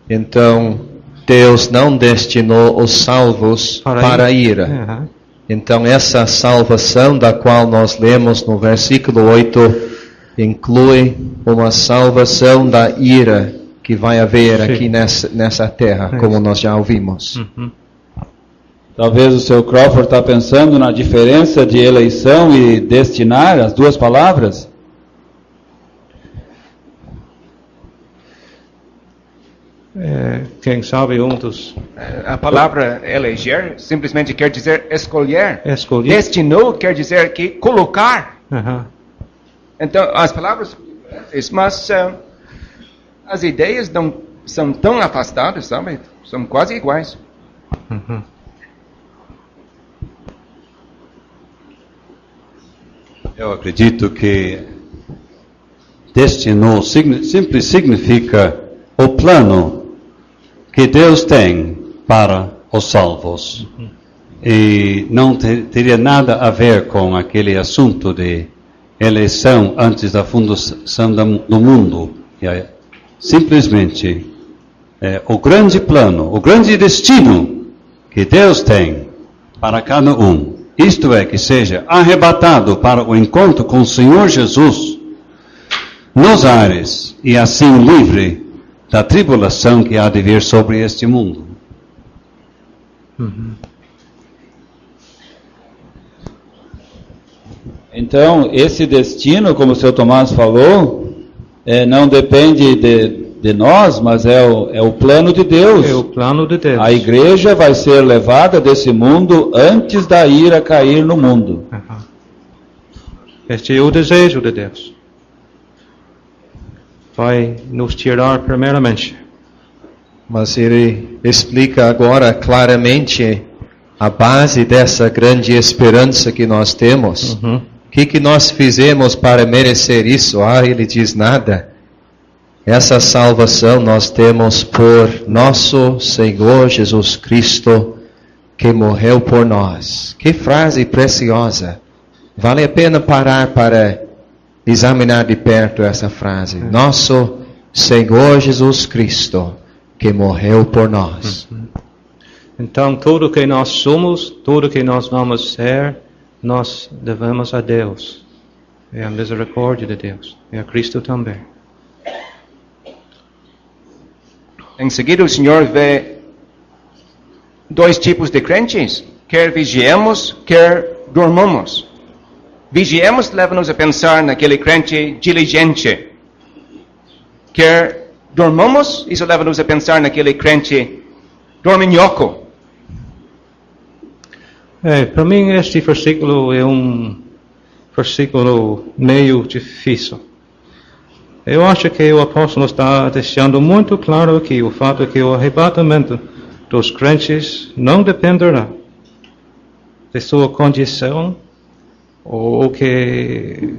Então, Deus não destinou os salvos para a ira. Então, essa salvação da qual nós lemos no versículo 8 inclui uma salvação da ira que vai haver aqui nessa terra, como nós já ouvimos. Talvez o seu Crawford está pensando na diferença de eleição e destinar, as duas palavras? Quem sabe um dos... A palavra eleger simplesmente quer dizer escolher. Destinou quer dizer que colocar. Então, as palavras são diferentes, mas as ideias não são tão afastadas, sabe? São quase iguais. Eu acredito que destinou sempre significa o plano que Deus tem para os salvos. E não teria nada a ver com aquele assunto de eleição antes da fundação do mundo. Simplesmente o grande plano, o grande destino que Deus tem para cada um. Isto é, que seja arrebatado para o encontro com o Senhor Jesus nos ares e assim livre da tribulação que há de vir sobre este mundo. Então, esse destino, como o Sr. Tomás falou, não depende de nós, mas é o plano de Deus. É o plano de Deus. A igreja vai ser levada desse mundo antes da ira cair no mundo. Este é o desejo de Deus. Vai nos tirar primeiramente. Mas ele explica agora claramente a base dessa grande esperança que nós temos. O que nós fizemos para merecer isso? Ele diz nada. Essa salvação nós temos por nosso Senhor Jesus Cristo, que morreu por nós. Que frase preciosa. Vale a pena parar para examinar de perto essa frase. Nosso Senhor Jesus Cristo, que morreu por nós. Então, tudo que nós somos, tudo que nós vamos ser, nós devemos a Deus. É a misericórdia de Deus. É a Cristo também. Em seguida, o Senhor vê dois tipos de crentes. Quer vigiemos, quer dormamos. Vigiemos leva-nos a pensar naquele crente diligente. Quer dormamos, isso leva-nos a pensar naquele crente dorminhoco. Para mim, este versículo é um versículo meio difícil. Eu acho que o apóstolo está deixando muito claro aqui o fato que o arrebatamento dos crentes não dependerá de sua condição ou o que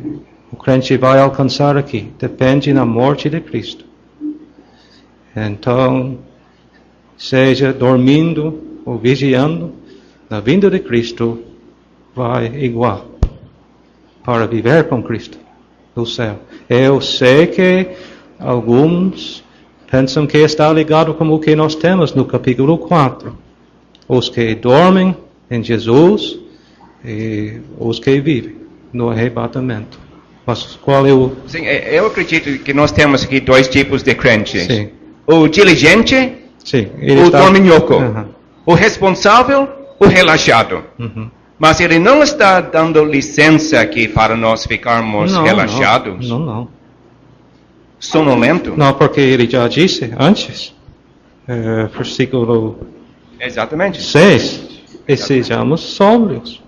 o crente vai alcançar aqui. Depende da morte de Cristo. Então, seja dormindo ou vigiando, a vinda de Cristo vai igual para viver com Cristo no céu. Eu sei que alguns pensam que está ligado com o que nós temos no capítulo 4. Os que dormem em Jesus e os que vivem no arrebatamento. Mas qual é o... Sim, eu acredito que nós temos aqui dois tipos de crentes. Sim. O diligente, sim, o dorminhoco. O responsável, o relaxado. Mas ele não está dando licença aqui para nós ficarmos relaxados. Não. Sonolento. Não, porque ele já disse antes, versículo Exatamente. 6, e sejamos sóbrios.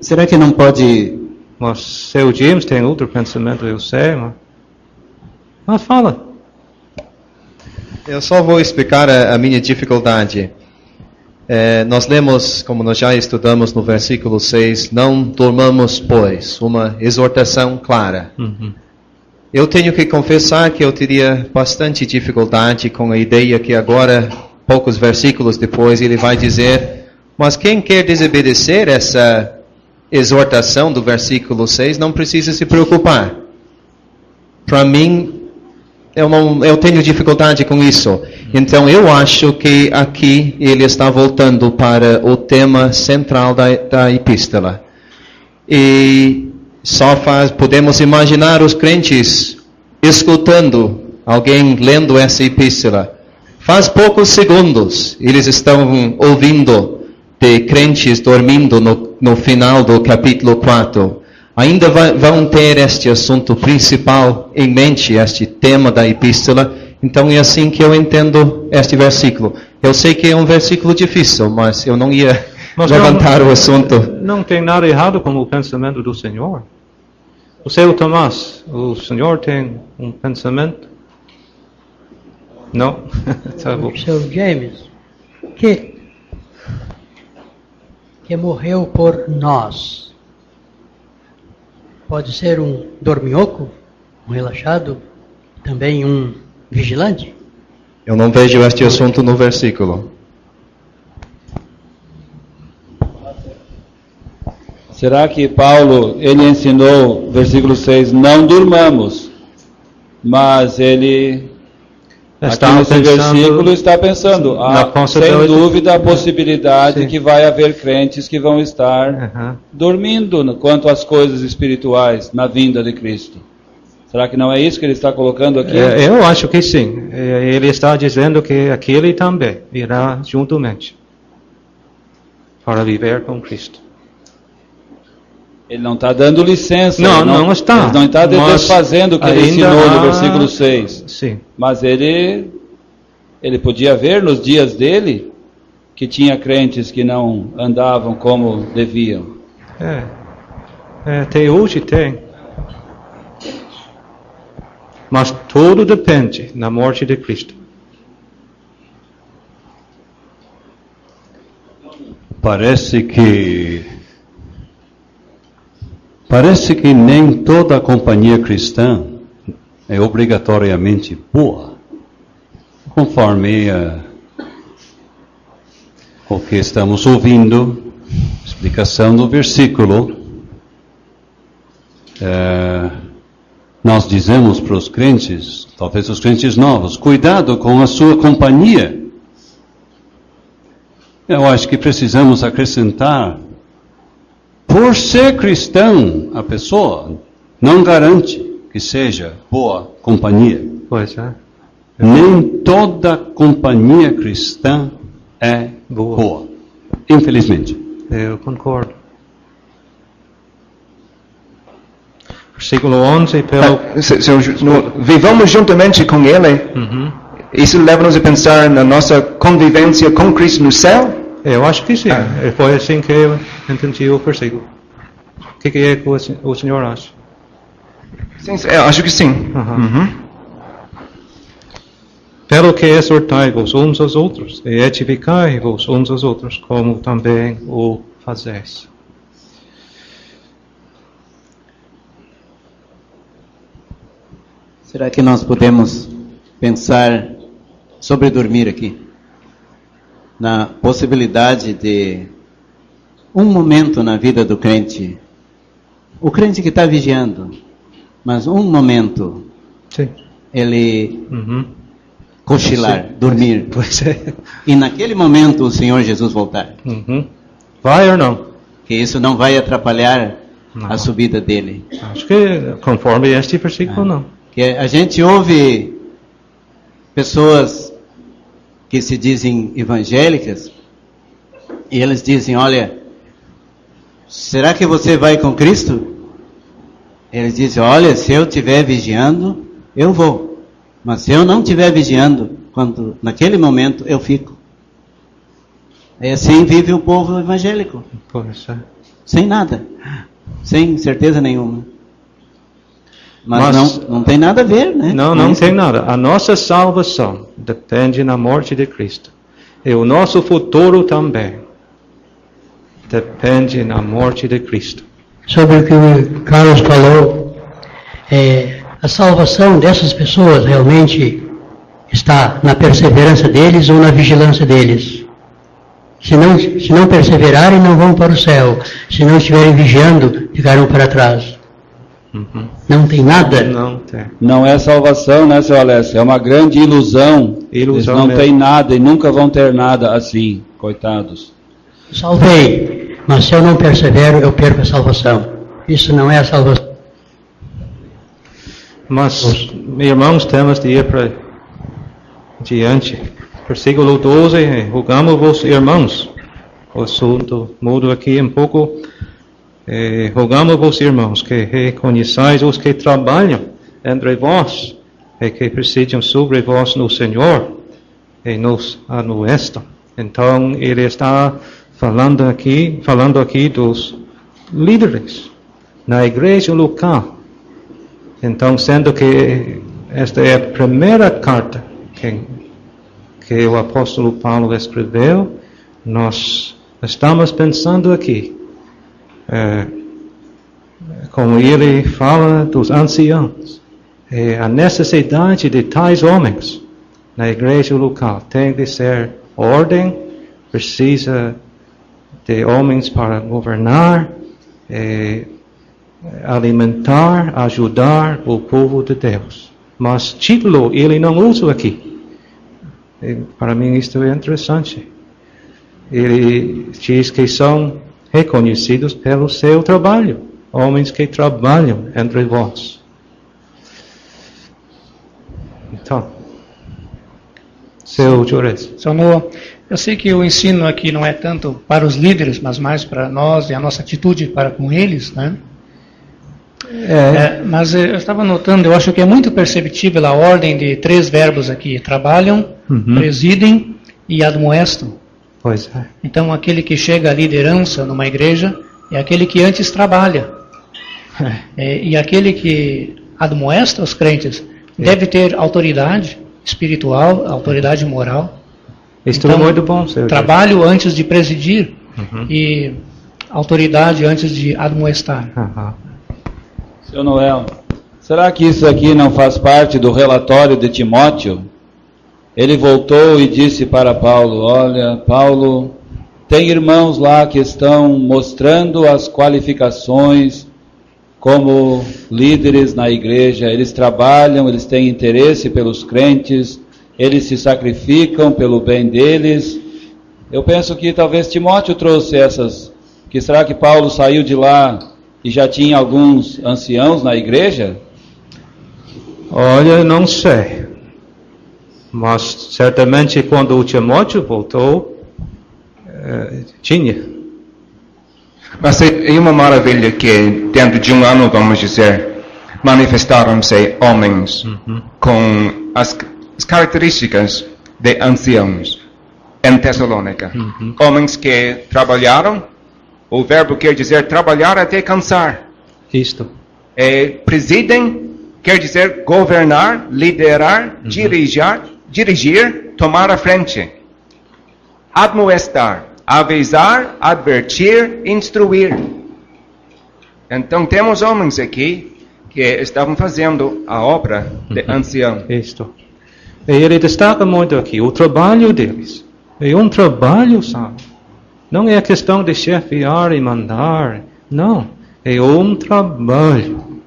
Será que não pode... Mas seu James tem outro pensamento, eu sei, mas fala. Eu só vou explicar a minha dificuldade. Nós lemos, como nós já estudamos no versículo 6, não dormamos, pois, uma exortação clara. Uhum. Eu tenho que confessar que eu teria bastante dificuldade com a ideia que agora, poucos versículos depois, ele vai dizer, mas quem quer desobedecer essa exortação do versículo 6 não precisa se preocupar. Para mim, eu tenho dificuldade com isso. Então eu acho que aqui ele está voltando para o tema central da epístola. E podemos imaginar os crentes escutando alguém lendo essa epístola. Faz poucos segundos eles estão ouvindo de crentes dormindo no final do capítulo 4. Ainda vão ter este assunto principal em mente, este tema da epístola. Então é assim que eu entendo este versículo. Eu sei que é um versículo difícil, mas eu não ia levantar o assunto. Não tem nada errado com o pensamento do Senhor. O seu Tomás, o Senhor tem um pensamento? Não? Tá bom. O seu James, que morreu por nós. Pode ser um dorminhoco, um relaxado, também um vigilante? Eu não vejo este assunto no versículo. Será que Paulo, ele ensinou, versículo 6, não durmamos, mas ele... Aqui nesse versículo está pensando, sem dúvida, a possibilidade que vai haver crentes que vão estar dormindo quanto às coisas espirituais na vinda de Cristo. Será que não é isso que ele está colocando aqui? Eu acho que sim. Ele está dizendo que aquele também irá juntamente para viver com Cristo. Ele não está dando licença. Não está. Ele não está desfazendo o que ele ensinou no versículo 6. Sim. Mas ele podia ver nos dias dele que tinha crentes que não andavam como deviam. Até hoje tem. Mas tudo depende da morte de Cristo. Parece que nem toda a companhia cristã é obrigatoriamente boa, conforme o que estamos ouvindo, explicação do versículo. Nós dizemos para os crentes, talvez os crentes novos, cuidado com a sua companhia. Eu acho que precisamos acrescentar, por ser cristão, a pessoa não garante que seja boa companhia. Pois é. Nem toda companhia cristã é boa. Infelizmente. Eu concordo. Versículo 11. Vivamos juntamente com Ele. Isso leva-nos a pensar na nossa convivência com Cristo no céu? Eu acho que sim. Foi assim que eu entendi o versículo. O que é que o senhor acha? Sim, eu acho que sim. Pelo que exortai-vos uns aos outros, e edificai-vos uns aos outros, como também o fazeis. Será que nós podemos pensar sobre dormir aqui? Na possibilidade de um momento na vida do crente, o crente que está vigiando, mas um momento, ele cochilar, dormir, e naquele momento o Senhor Jesus voltar. Vai ou não? Que isso não vai atrapalhar a subida dele. Acho que conforme este versículo não. Que a gente ouve pessoas que se dizem evangélicas, e eles dizem, olha, será que você vai com Cristo? Eles dizem, olha, se eu estiver vigiando, eu vou. Mas se eu não estiver vigiando, naquele momento eu fico. É assim vive o povo evangélico. Pois é. sem nada, sem certeza nenhuma. Mas não tem nada a ver, né? Não tem nada. A nossa salvação depende da morte de Cristo. E o nosso futuro também depende da morte de Cristo. Sobre o que o Carlos falou, a salvação dessas pessoas realmente está na perseverança deles ou na vigilância deles. Se não perseverarem, não vão para o céu. Se não estiverem vigiando, ficarão para trás. Não tem nada? Não tem. Não é salvação, né, seu Alessio? É uma grande ilusão. Eles não têm nada e nunca vão ter nada assim, coitados. Salvei, mas se eu não persevero, eu perco a salvação. Isso não é a salvação. Mas, irmãos, temos de ir para diante. Versículo 12, rogamos-vos, irmãos. O assunto muda aqui um pouco. Rogamos-vos, irmãos, que reconheçais os que trabalham entre vós e que presidem sobre vós no Senhor e nos amoestam. Então, ele está falando aqui dos líderes na igreja local. Então, sendo que esta é a primeira carta que o apóstolo Paulo escreveu, nós estamos pensando aqui, como ele fala dos anciãos, a necessidade de tais homens na igreja local. Tem de ser ordem, precisa de homens para governar, alimentar, ajudar o povo de Deus. Mas título ele não usa aqui. Para mim isto é interessante. Ele diz que são reconhecidos pelo seu trabalho, homens que trabalham entre vós. Então, seu Jores. Eu sei que o ensino aqui não é tanto para os líderes, mas mais para nós e a nossa atitude para com eles, né? Mas eu estava notando, eu acho que é muito perceptível a ordem de 3 verbos aqui: trabalham, presidem e admoestam. Pois é. Então, aquele que chega à liderança numa igreja é aquele que antes trabalha. E aquele que admoesta os crentes deve ter autoridade espiritual, autoridade moral. Isso então, é muito bom, senhor. Trabalho antes de presidir e autoridade antes de admoestar. Seu Noel, será que isso aqui não faz parte do relatório de Timóteo? Ele voltou e disse para Paulo: olha, Paulo, tem irmãos lá que estão mostrando as qualificações como líderes na igreja. Eles trabalham, eles têm interesse pelos crentes, eles se sacrificam pelo bem deles. Eu penso que talvez Timóteo trouxe essas. Que será que Paulo saiu de lá e já tinha alguns anciãos na igreja? Olha, não sei. Mas certamente quando o Timóteo voltou, tinha. Mas é uma maravilha que dentro de um ano, vamos dizer, manifestaram-se homens com as características de anciãos em Tessalônica. Homens que trabalharam, o verbo quer dizer trabalhar até cansar. Isto. Presidem quer dizer governar, liderar, dirigir, tomar a frente. Admoestar, avisar, advertir, instruir. Então temos homens aqui que estavam fazendo a obra de ancião. Isto. E ele destaca muito aqui o trabalho deles. É um trabalho, sabe? Não é a questão de chefiar e mandar. Não. É um trabalho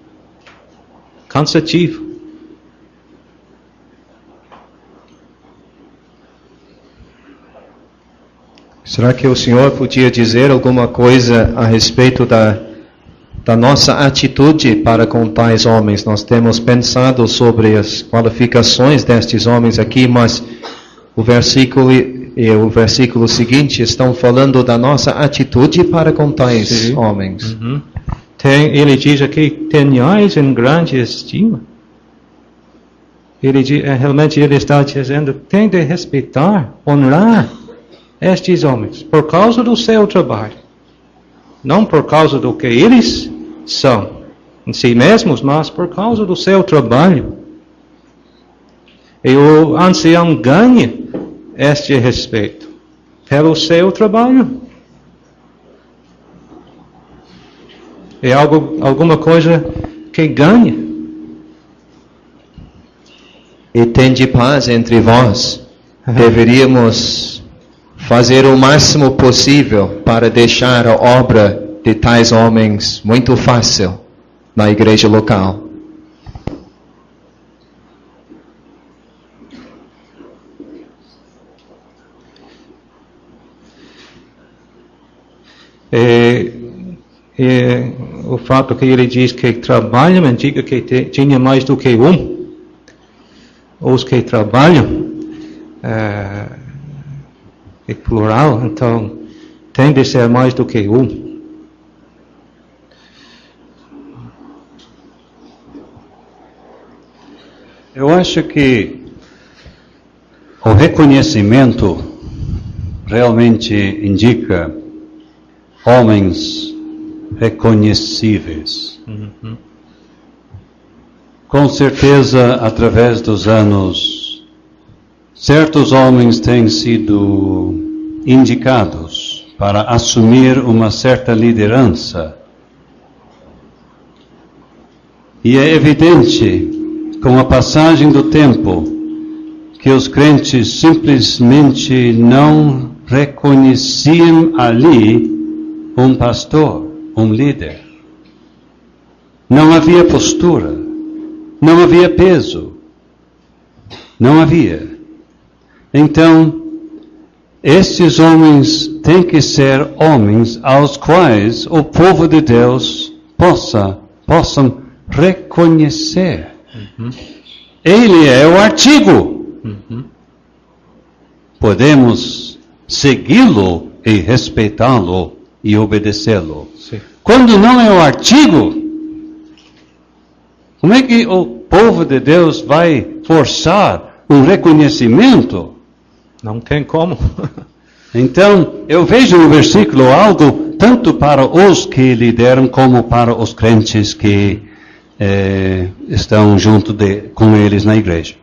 cansativo. Será que o senhor podia dizer alguma coisa a respeito da nossa atitude para com tais homens? Nós temos pensado sobre as qualificações destes homens aqui, mas o versículo e o versículo seguinte estão falando da nossa atitude para com tais homens. Ele diz aqui: tenhais em grande estima. Realmente ele está dizendo: tem de respeitar, honrar estes homens, por causa do seu trabalho. não por causa do que eles são em si mesmos, mas por causa do seu trabalho. E o ancião ganha este respeito pelo seu trabalho. É alguma coisa que ganha. E tende paz entre vós. Deveríamos fazer o máximo possível para deixar a obra de tais homens muito fácil na igreja local. O fato que ele diz que trabalham indica que tinha mais do que um. Os que trabalham é plural, então tem de ser mais do que um. Eu acho que o reconhecimento realmente indica homens reconhecíveis. Uhum. Com certeza, através dos anos, certos homens têm sido indicados para assumir uma certa liderança. E é evidente, com a passagem do tempo, que os crentes simplesmente não reconheciam ali um pastor, um líder. Não havia postura, não havia peso, não havia. Então, estes homens têm que ser homens aos quais o povo de Deus possam reconhecer. Uhum. Ele é o artigo. Uhum. Podemos segui-lo e respeitá-lo e obedecê-lo. Sim. Quando não é o artigo, como é que o povo de Deus vai forçar um reconhecimento? Não tem como. Então, eu vejo no versículo algo tanto para os que lideram como para os crentes que estão junto com eles na igreja.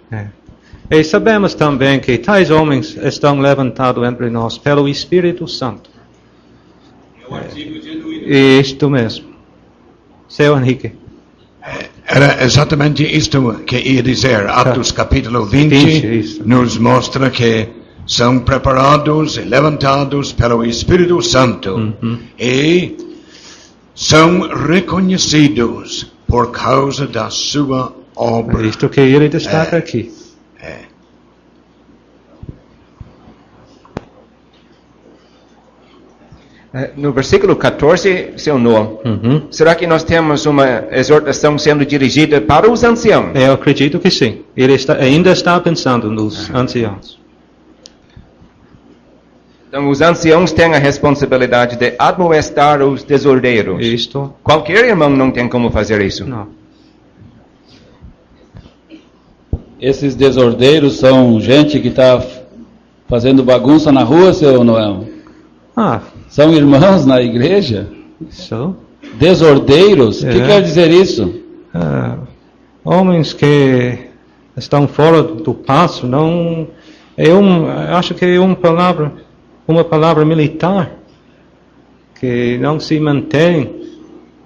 E sabemos também que tais homens estão levantados entre nós pelo Espírito Santo. É o artigo genuíno. Isto mesmo. Seu Henrique. Era exatamente isto que ia dizer. Atos capítulo 20 nos mostra que são preparados e levantados pelo Espírito Santo. Uhum. E são reconhecidos por causa da sua obra. É isto que ele destaca aqui. No versículo 14, seu Noah, será que nós temos uma exortação sendo dirigida para os anciãos? Eu acredito que sim. Ele ainda está pensando nos anciãos. Então, os anciãos têm a responsabilidade de admoestar os desordeiros. Isto. Qualquer irmão não tem como fazer isso. Não. Esses desordeiros são gente que está fazendo bagunça na rua, seu Noel? São irmãos na igreja? Isso. Desordeiros? O que quer dizer isso? Homens que estão fora do passo, não... acho que é uma palavra militar, que não se mantém.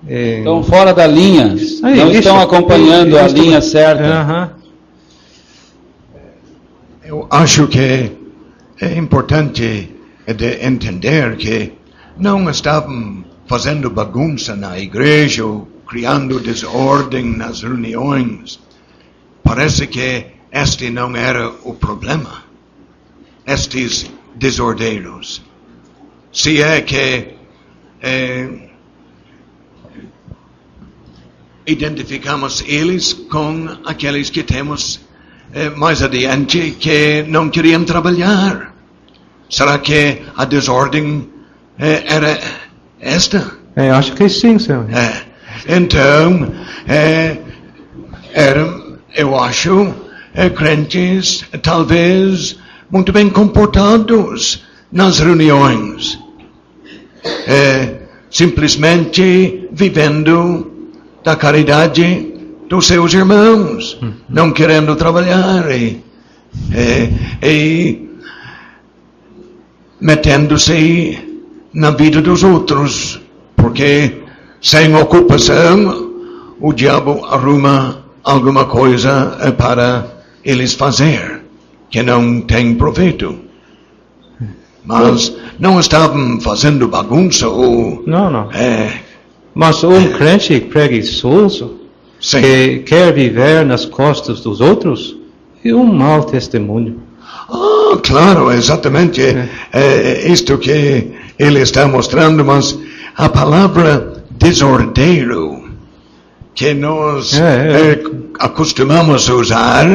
Estão fora da linha, não estão acompanhando a linha certa. Eu acho que é importante de entender que não estavam fazendo bagunça na igreja, ou criando desordem nas reuniões. Parece que este não era o problema. Estes desordeiros. Se é que identificamos eles com aqueles que temos mais adiante que não queriam trabalhar. Será que a desordem era esta? Acho que sim, senhor. Então, eram, eu acho, crentes talvez muito bem comportados nas reuniões. simplesmente vivendo da caridade dos seus irmãos, não querendo trabalhar e metendo-se na vida dos outros, porque sem ocupação o diabo arruma alguma coisa para eles fazer que não tem proveito. Mas não estavam fazendo bagunça ou... Não. Mas crente preguiçoso que quer viver nas costas dos outros é um mau testemunho. Claro, exatamente. É isto que ele está mostrando, mas a palavra desordeiro que nós acostumamos a usar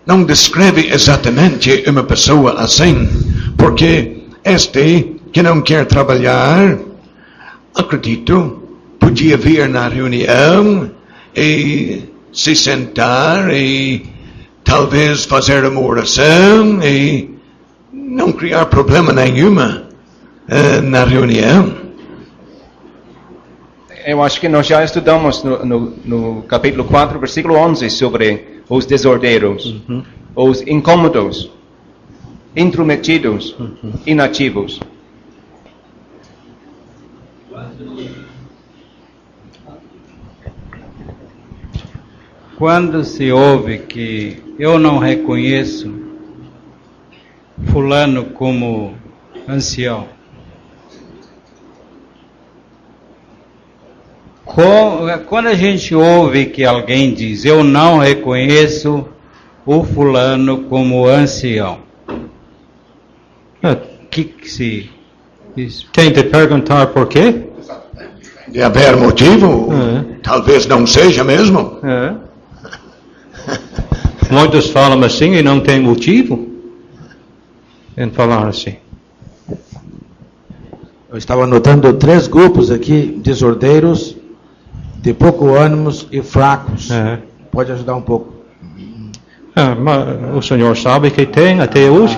não descreve exatamente uma pessoa assim, porque este que não quer trabalhar, acredito, podia vir na reunião e se sentar e talvez fazer uma oração e não criar problema nenhuma na reunião. Eu acho que nós já estudamos no capítulo 4, versículo 11, sobre os desordeiros, os incômodos, intrometidos, inativos. Quando se ouve que eu não reconheço fulano como ancião, quando a gente ouve que alguém diz, eu não reconheço o fulano como ancião, que se diz? Tem de perguntar por quê? De haver motivo? Talvez não seja mesmo. Muitos falam assim e não tem motivo em falar assim. Eu estava notando 3 grupos aqui, desordeiros, de pouco ânimo e fracos. Pode ajudar um pouco. Mas o senhor sabe que tem até hoje.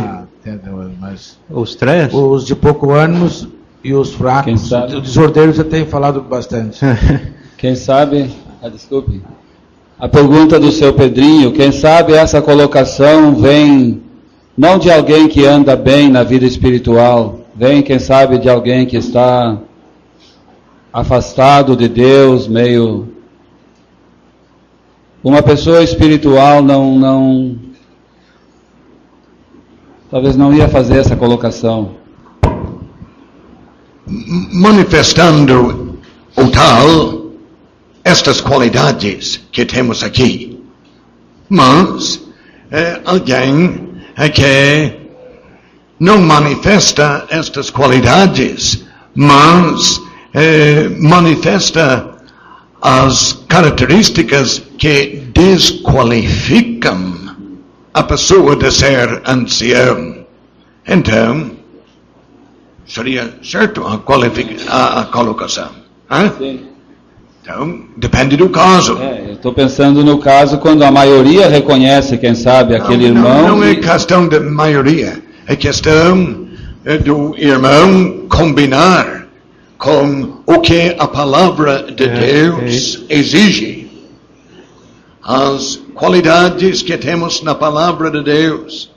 Mas os 3. Os de pouco ânimo e os fracos. Os desordeiros eu tenho falado bastante. Quem sabe, desculpe, a pergunta do seu Pedrinho, quem sabe essa colocação vem não de alguém que anda bem na vida espiritual, vem, quem sabe, de alguém que está afastado de Deus, meio... Uma pessoa espiritual talvez não ia fazer essa colocação. Manifestando o tal, estas qualidades que temos aqui. Mas alguém que não manifesta estas qualidades, mas manifesta as características que desqualificam a pessoa de ser ancião. Então, seria certo a colocação. Sim. Então, depende do caso. Eu estou pensando no caso quando a maioria reconhece, quem sabe, aquele irmão. Não é questão de maioria, é questão do irmão combinar com o que a palavra de Deus exige. As qualidades que temos na palavra de Deus.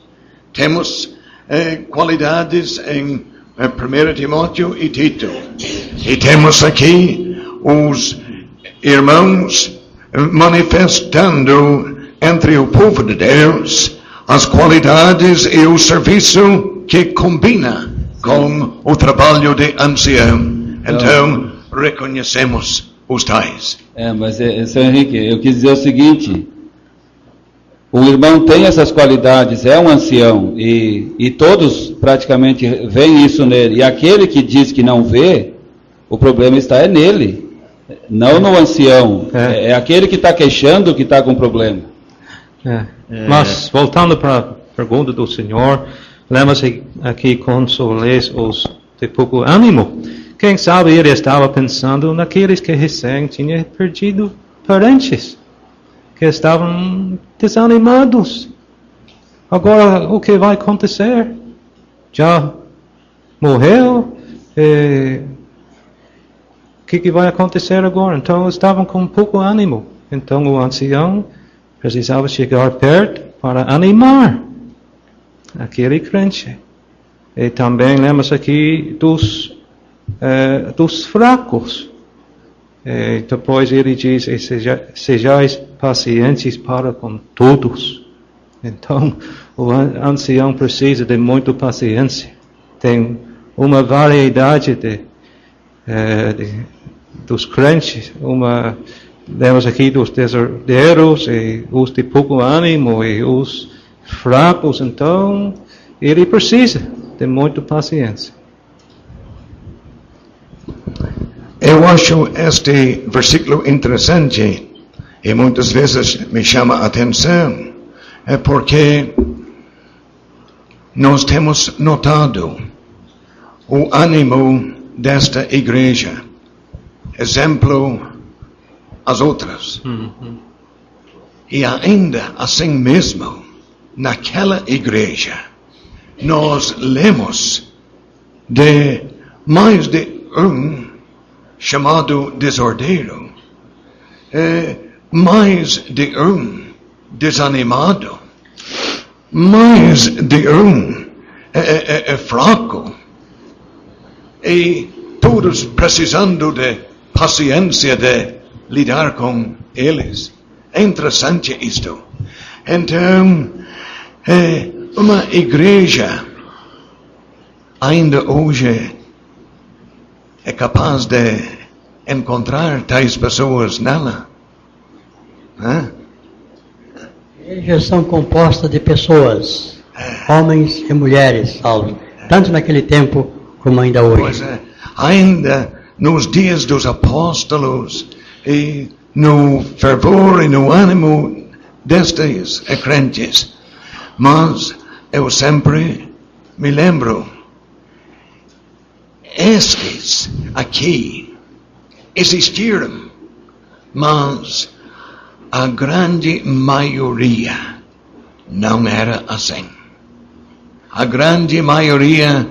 Temos qualidades em 1 Timóteo e Tito. E temos aqui os irmãos manifestando entre o povo de Deus as qualidades e o serviço que combina com o trabalho de ancião. Então, reconhecemos os tais. Mas, Sr. Henrique, eu quis dizer o seguinte, o irmão tem essas qualidades, é um ancião, e todos praticamente veem isso nele, e aquele que diz que não vê, o problema está nele, não no ancião, é aquele que está queixando que está com problema. Mas, voltando para a pergunta do senhor, lembra-se aqui consoles os de pouco ânimo. Quem sabe ele estava pensando naqueles que recém tinham perdido parentes, que estavam desanimados. Agora, o que vai acontecer? Já morreu, o que vai acontecer agora? Então estavam com pouco ânimo. Então o ancião precisava chegar perto para animar aquele crente. E também lemos aqui dos fracos. E depois ele diz, sejais pacientes para com todos. Então o ancião precisa de muita paciência. Tem uma variedade dos crentes, lemos aqui dos desordeiros, e os de pouco ânimo, e os fracos. Então ele precisa de muita paciência. Eu acho este versículo interessante e muitas vezes me chama a atenção, porque nós temos notado o ânimo desta igreja, exemplo às outras. E ainda assim mesmo, naquela igreja, nós lemos de mais de um chamado desordeiro, mais de um desanimado, mais de um fraco, e todos precisando de paciência de lidar com eles. É interessante isto. Então, uma igreja ainda hoje é capaz de encontrar tais pessoas nela? Igrejas são compostas de pessoas, homens e mulheres, salvos, tanto naquele tempo como ainda hoje. Pois é, ainda nos dias dos apóstolos, e no fervor e no ânimo destes crentes. Mas eu sempre me lembro, estes aqui existiram, mas a grande maioria não era assim. A grande maioria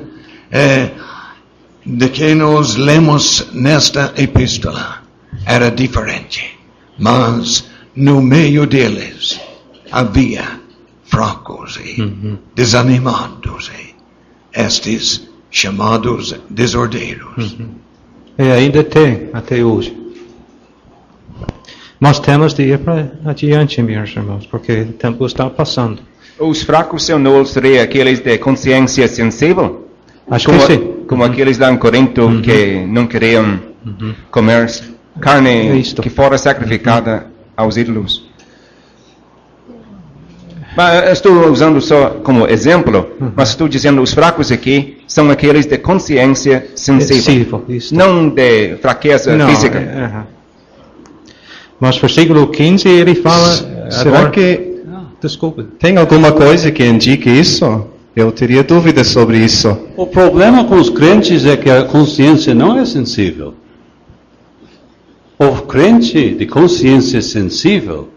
de que nós lemos nesta epístola era diferente, mas no meio deles havia fracos e desanimados, e estes chamados desordeiros. E ainda tem, até hoje. Mas temos de ir para adiante, meus irmãos, porque o tempo está passando. Os fracos são aqueles de consciência sensível? Acho que sim. Como aqueles lá em Corinto que não queriam comer carne que fora sacrificada aos ídolos. Mas estou usando só como exemplo, mas estou dizendo os fracos aqui são aqueles de consciência sensível, não de fraqueza física. Mas versículo 15 ele fala... Será que tem alguma coisa que indique isso? Eu teria dúvidas sobre isso. O problema com os crentes é que a consciência não é sensível. O crente de consciência sensível,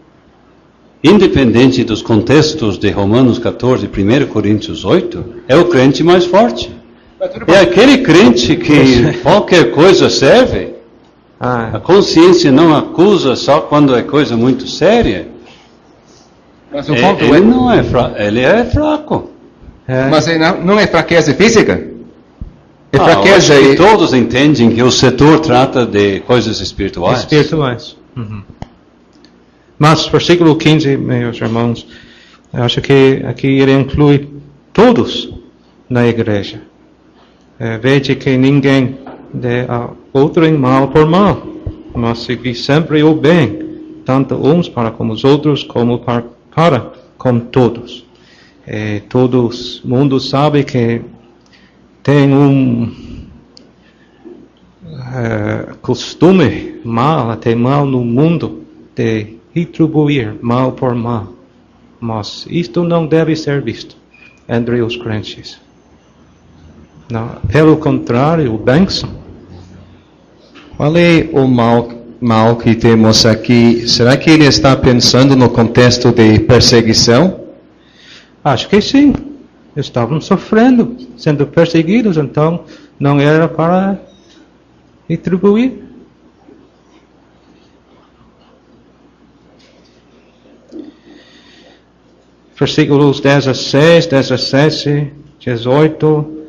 independente dos contextos de Romanos 14 e 1 Coríntios 8, é o crente mais forte. É aquele crente que qualquer coisa serve. A consciência não acusa só quando é coisa muito séria. Mas o ele não é fraco, ele é fraco. Mas não é fraqueza física? É fraqueza e todos entendem que o setor trata de coisas espirituais. Espirituais. Mas versículo 15, meus irmãos, eu acho que aqui ele inclui todos na igreja. Veja que ninguém dê a outrem mal por mal, mas seguir sempre o bem, tanto uns para com os outros, como para com todos. Todo mundo sabe que tem costume mal, até mal no mundo, de retribuir mal por mal. Mas isto não deve ser visto entre os crentes. Não, pelo contrário, o bênção. Qual é o mal que temos aqui? Será que ele está pensando no contexto de perseguição? Acho que sim. estavam sofrendo, sendo perseguidos, então não era para retribuir. Versículos 16, 17, 18,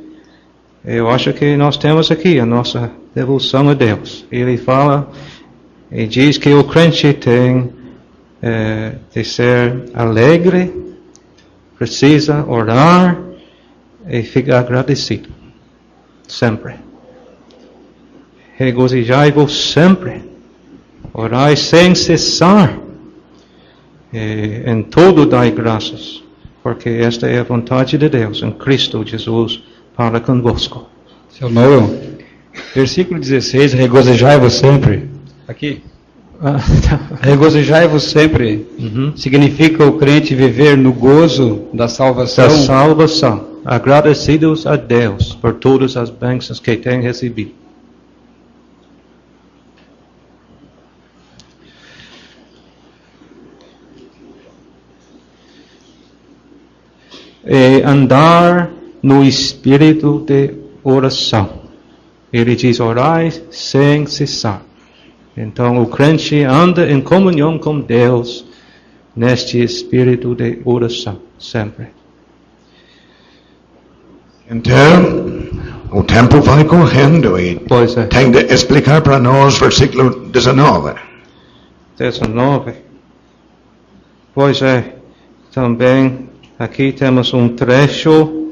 eu acho que nós temos aqui a nossa devoção a Deus. Ele fala e diz que o crente tem de ser alegre, precisa orar e ficar agradecido, sempre. Regozijai-vos sempre, orai sem cessar, e em tudo dai graças, porque esta é a vontade de Deus em Cristo Jesus para convosco. Seu Noel, versículo 16, regozijai-vos sempre. Aqui. Regozijai-vos sempre. Significa o crente viver no gozo da salvação. Da salvação. Agradecidos a Deus por todas as bênçãos que tem recebido. E andar no espírito de oração. Ele diz, orai sem cessar. Então o crente anda em comunhão com Deus neste espírito de oração, sempre. Então, o tempo vai correndo e tem de explicar para nós versículo 19. 19. Pois é, também aqui temos um trecho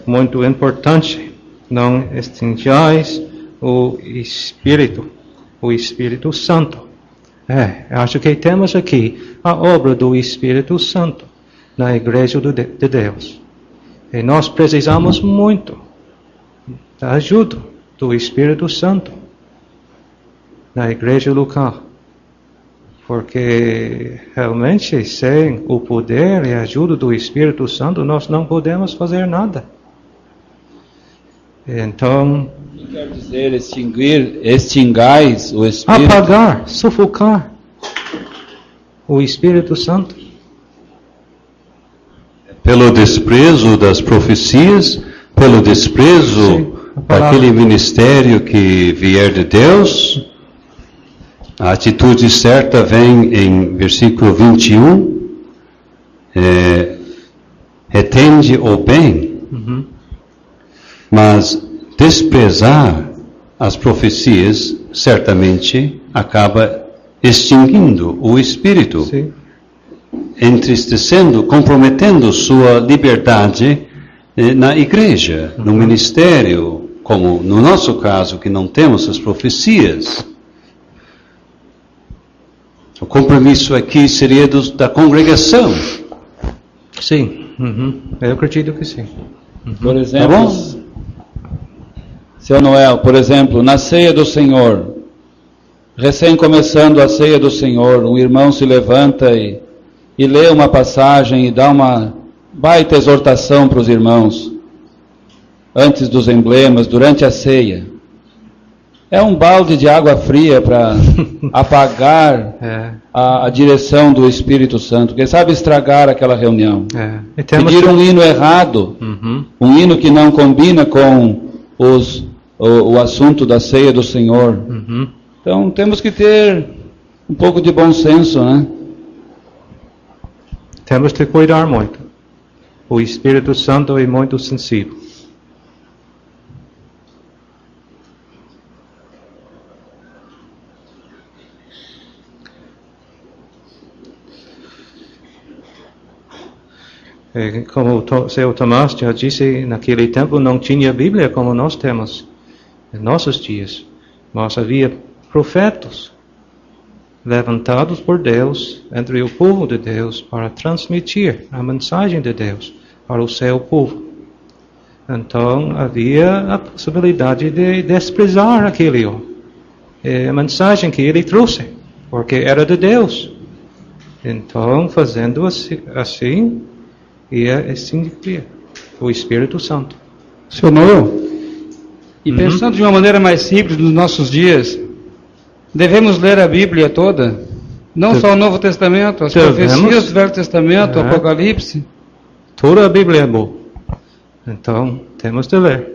muito importante. Não extinguais o Espírito Santo. Acho que temos aqui a obra do Espírito Santo na Igreja de Deus. E nós precisamos muito da ajuda do Espírito Santo na Igreja local. Porque realmente sem o poder e a ajuda do Espírito Santo nós não podemos fazer nada. Então, o que quer dizer extingais o Espírito? Apagar, sufocar o Espírito Santo. Pelo desprezo das profecias, pelo desprezo daquele ministério que vier de Deus. A atitude certa vem em versículo 21. Retende o bem. Mas desprezar as profecias certamente acaba extinguindo o Espírito. Sim. Entristecendo, comprometendo sua liberdade na igreja, no ministério, como no nosso caso, que não temos as profecias. O compromisso aqui seria da congregação. Sim, eu acredito que sim. Por exemplo, Seu Noel, por exemplo, na ceia do Senhor, recém começando a ceia do Senhor, um irmão se levanta e lê uma passagem e dá uma baita exortação para os irmãos, antes dos emblemas, durante a ceia. É um balde de água fria para apagar a direção do Espírito Santo, que sabe estragar aquela reunião. Pedir um hino errado, um hino que não combina com o assunto da ceia do Senhor. Então temos que ter um pouco de bom senso, né? Temos que cuidar muito. O Espírito Santo é muito sensível. Como o seu Tomás já disse, naquele tempo não tinha Bíblia como nós temos em nossos dias. Mas havia profetas levantados por Deus entre o povo de Deus para transmitir a mensagem de Deus para o seu povo. Então havia a possibilidade de desprezar aquele a mensagem que ele trouxe, porque era de Deus. Então, fazendo assim ia extinguir o Espírito Santo. Seu Noel, e pensando de uma maneira mais simples nos nossos dias, devemos ler a Bíblia toda? Não só o Novo Testamento, as profecias do Velho Testamento, o Apocalipse? Toda a Bíblia é boa. Então, temos de ler.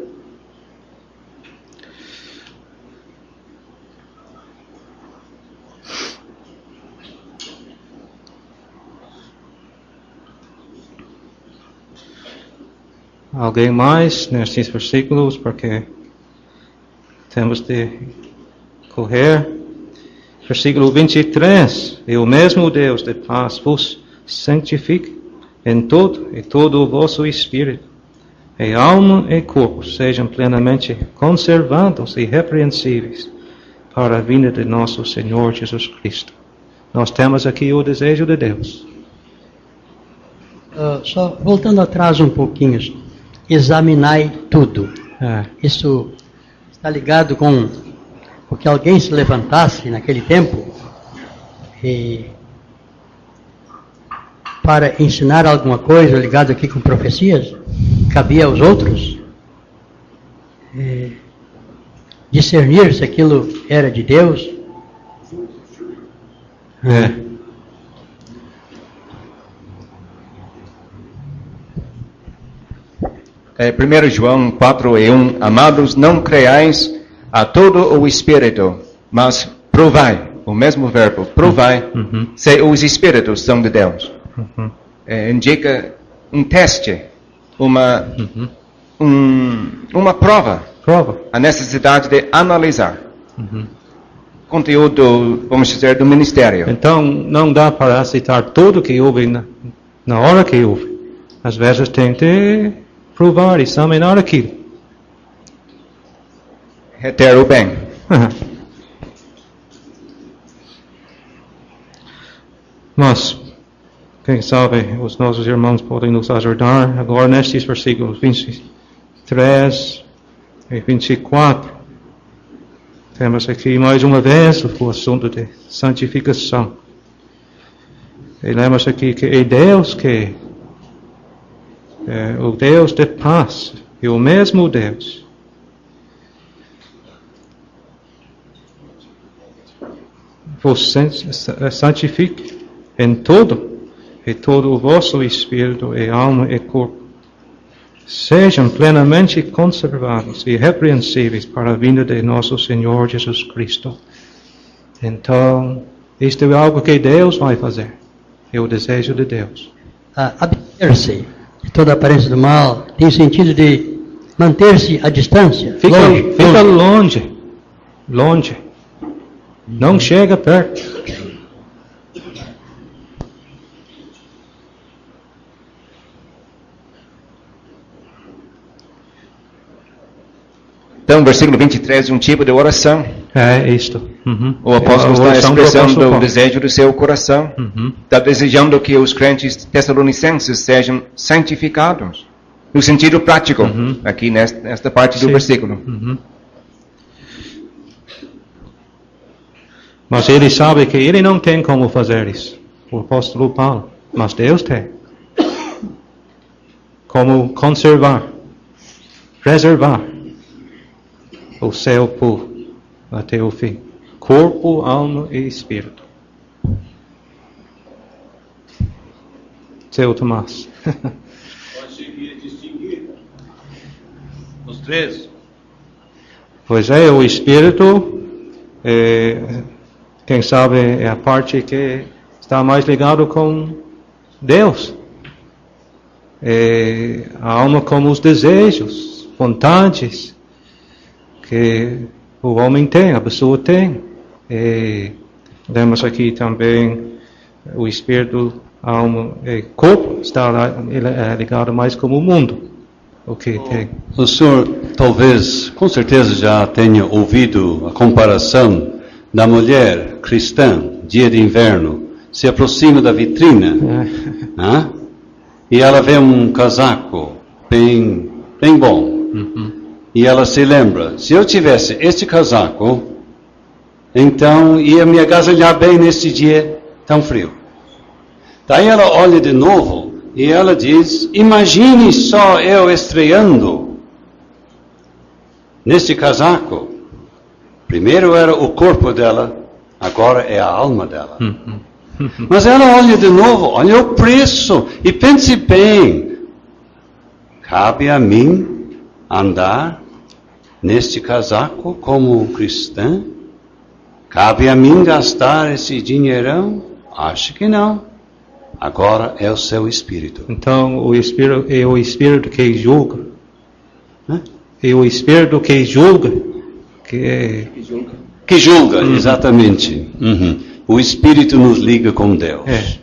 Alguém mais nestes versículos, porque temos de correr. Versículo 23. E o mesmo Deus de paz vos santifique em todo o vosso espírito, e alma e corpo sejam plenamente conservados e irrepreensíveis para a vinda de nosso Senhor Jesus Cristo. Nós temos aqui o desejo de Deus. Só voltando atrás um pouquinho, examinai tudo. Isso está ligado com o que alguém se levantasse naquele tempo para ensinar alguma coisa ligado aqui com profecias, cabia aos outros discernir se aquilo era de Deus. 1 João 4:1, amados, não creais a todo o Espírito, mas provai, o mesmo verbo, provai, se os Espíritos são de Deus. Indica um teste, uma prova, a necessidade de analisar. Conteúdo, vamos dizer, do ministério. Então, não dá para aceitar tudo que houve na hora que houve. Às vezes tem que provar, examinar aquilo. Reter o bem. Mas, quem sabe, os nossos irmãos podem nos ajudar agora nestes versículos 23 e 24. Temos aqui mais uma vez o assunto de santificação. E lemos aqui que é Deus que o Deus de paz, e o mesmo Deus vos santifique em todo o vosso espírito e alma e corpo, sejam plenamente conservados e irrepreensíveis para a vinda de nosso Senhor Jesus Cristo. Então, isto é algo que Deus vai fazer. É o desejo de Deus. Abster-se de toda aparência do mal tem o sentido de manter-se à distância. Fica longe. Não chega perto. Então, versículo 23, um tipo de oração. É isto. O apóstolo está expressando o desejo do seu coração. Está desejando que os crentes tessalonicenses sejam santificados. No sentido prático, aqui nesta parte do versículo. Mas ele sabe que ele não tem como fazer isso. O apóstolo Paulo. Mas Deus tem. Como conservar, preservar o seu povo até o fim. Corpo, alma e espírito. Seu Tomás. Conseguia distinguir os três. Pois é, o espírito, quem sabe, é a parte que está mais ligado com Deus. A alma como os desejos, vontades que o homem tem, a pessoa tem. Temos aqui também o espírito, a alma e corpo está ligado mais como o mundo. O que tem. O senhor talvez, com certeza já tenha ouvido a comparação da mulher cristã, dia de inverno, se aproxima da vitrina, e ela vê um casaco bem bom. E ela se lembra, se eu tivesse este casaco, então ia me agasalhar bem nesse dia tão frio. Daí ela olha de novo e ela diz, imagine só eu estreando nesse casaco. Primeiro era o corpo dela, agora é a alma dela. Mas ela olha de novo, olha o preço, e pense bem, cabe a mim andar neste casaco como cristã? Cabe a mim gastar esse dinheirão? Acho que não. Agora é o seu espírito. Então, o espírito é o espírito que julga. É o espírito que julga. Que julga, exatamente. Uhum. O espírito nos liga com Deus.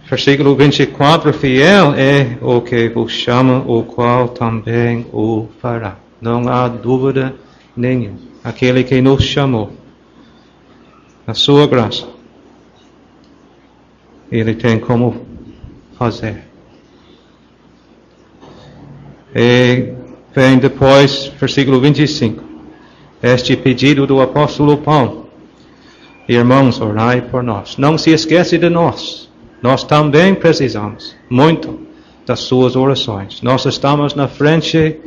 Versículo 24, fiel é o que vos chama, o qual também o fará. Não há dúvida nenhuma. Aquele que nos chamou, a sua graça, ele tem como fazer. E vem depois, versículo 25, este pedido do apóstolo Paulo: irmãos, orai por nós. Não se esquece de nós. Nós também precisamos muito das suas orações. Nós estamos na frente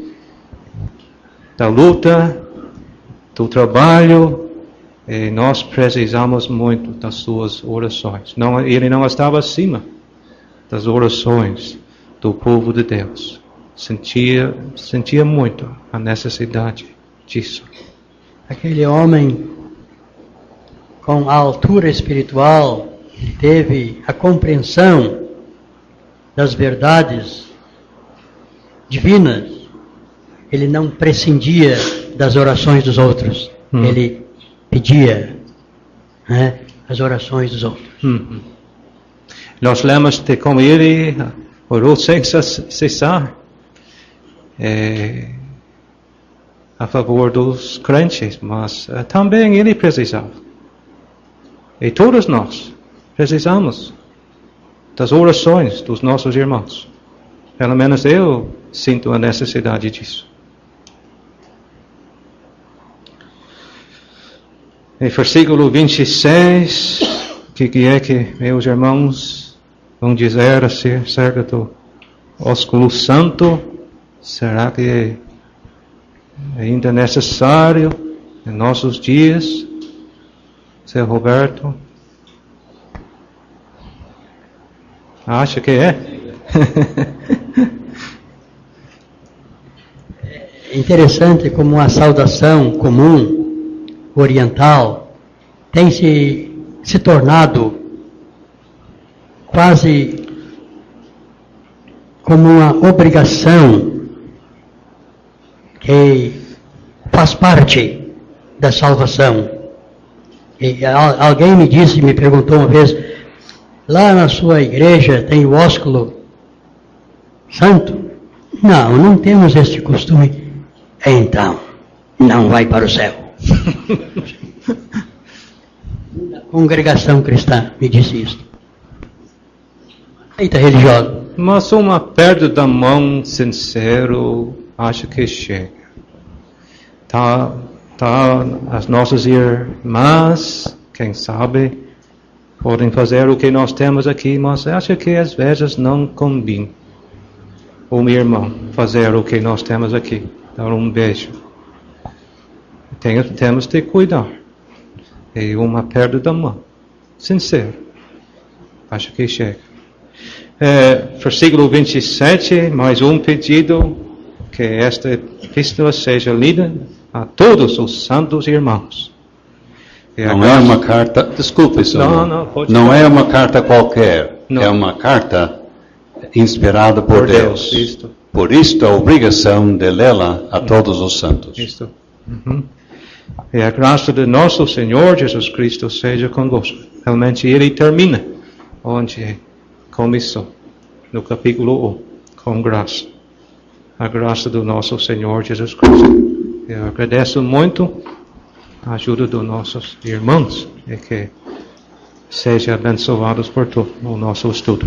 da luta, do trabalho, e nós precisamos muito das suas orações. Ele não estava acima das orações do povo de Deus. Sentia muito a necessidade disso. Aquele homem com a altura espiritual, ele teve a compreensão das verdades divinas. Ele não prescindia das orações dos outros. Ele pedia as orações dos outros. Nós lemos de como ele orou sem cessar a favor dos crentes, mas também ele precisava. E todos nós precisamos das orações dos nossos irmãos. Pelo menos eu sinto a necessidade disso. Em versículo 26, o que é que meus irmãos vão dizer acerca do ósculo santo? Será que é ainda necessário em nossos dias, Seu Roberto? Acha que é? É interessante como a saudação comum oriental tem se tornado quase como uma obrigação que faz parte da salvação. E alguém me perguntou uma vez: lá na sua igreja tem o ósculo santo? Não temos este costume. Então, não vai para o céu. A congregação cristã me disse isso. Eita, religiosa. Mas uma perda da mão sincero, acho que chega. As nossas irmãs, quem sabe, podem fazer o que nós temos aqui, mas acho que às vezes não combina. O meu irmão fazer o que nós temos aqui, dar um beijo. Temos de cuidar. É uma perda da mão. Sincero. Acho que chega. Versículo 27, mais um pedido, que esta epístola seja lida a todos os santos irmãos. Não é uma carta, desculpe, senhor. Não é uma carta qualquer. Não. É uma carta inspirada por Deus. Isto. Por isto, a obrigação de lê-la a todos os santos. Isto. E a graça de nosso Senhor Jesus Cristo seja convosco. Realmente ele termina onde começou, no capítulo 1, com graça. A graça do nosso Senhor Jesus Cristo. Eu agradeço muito a ajuda dos nossos irmãos e que sejam abençoados por tudo no nosso estudo.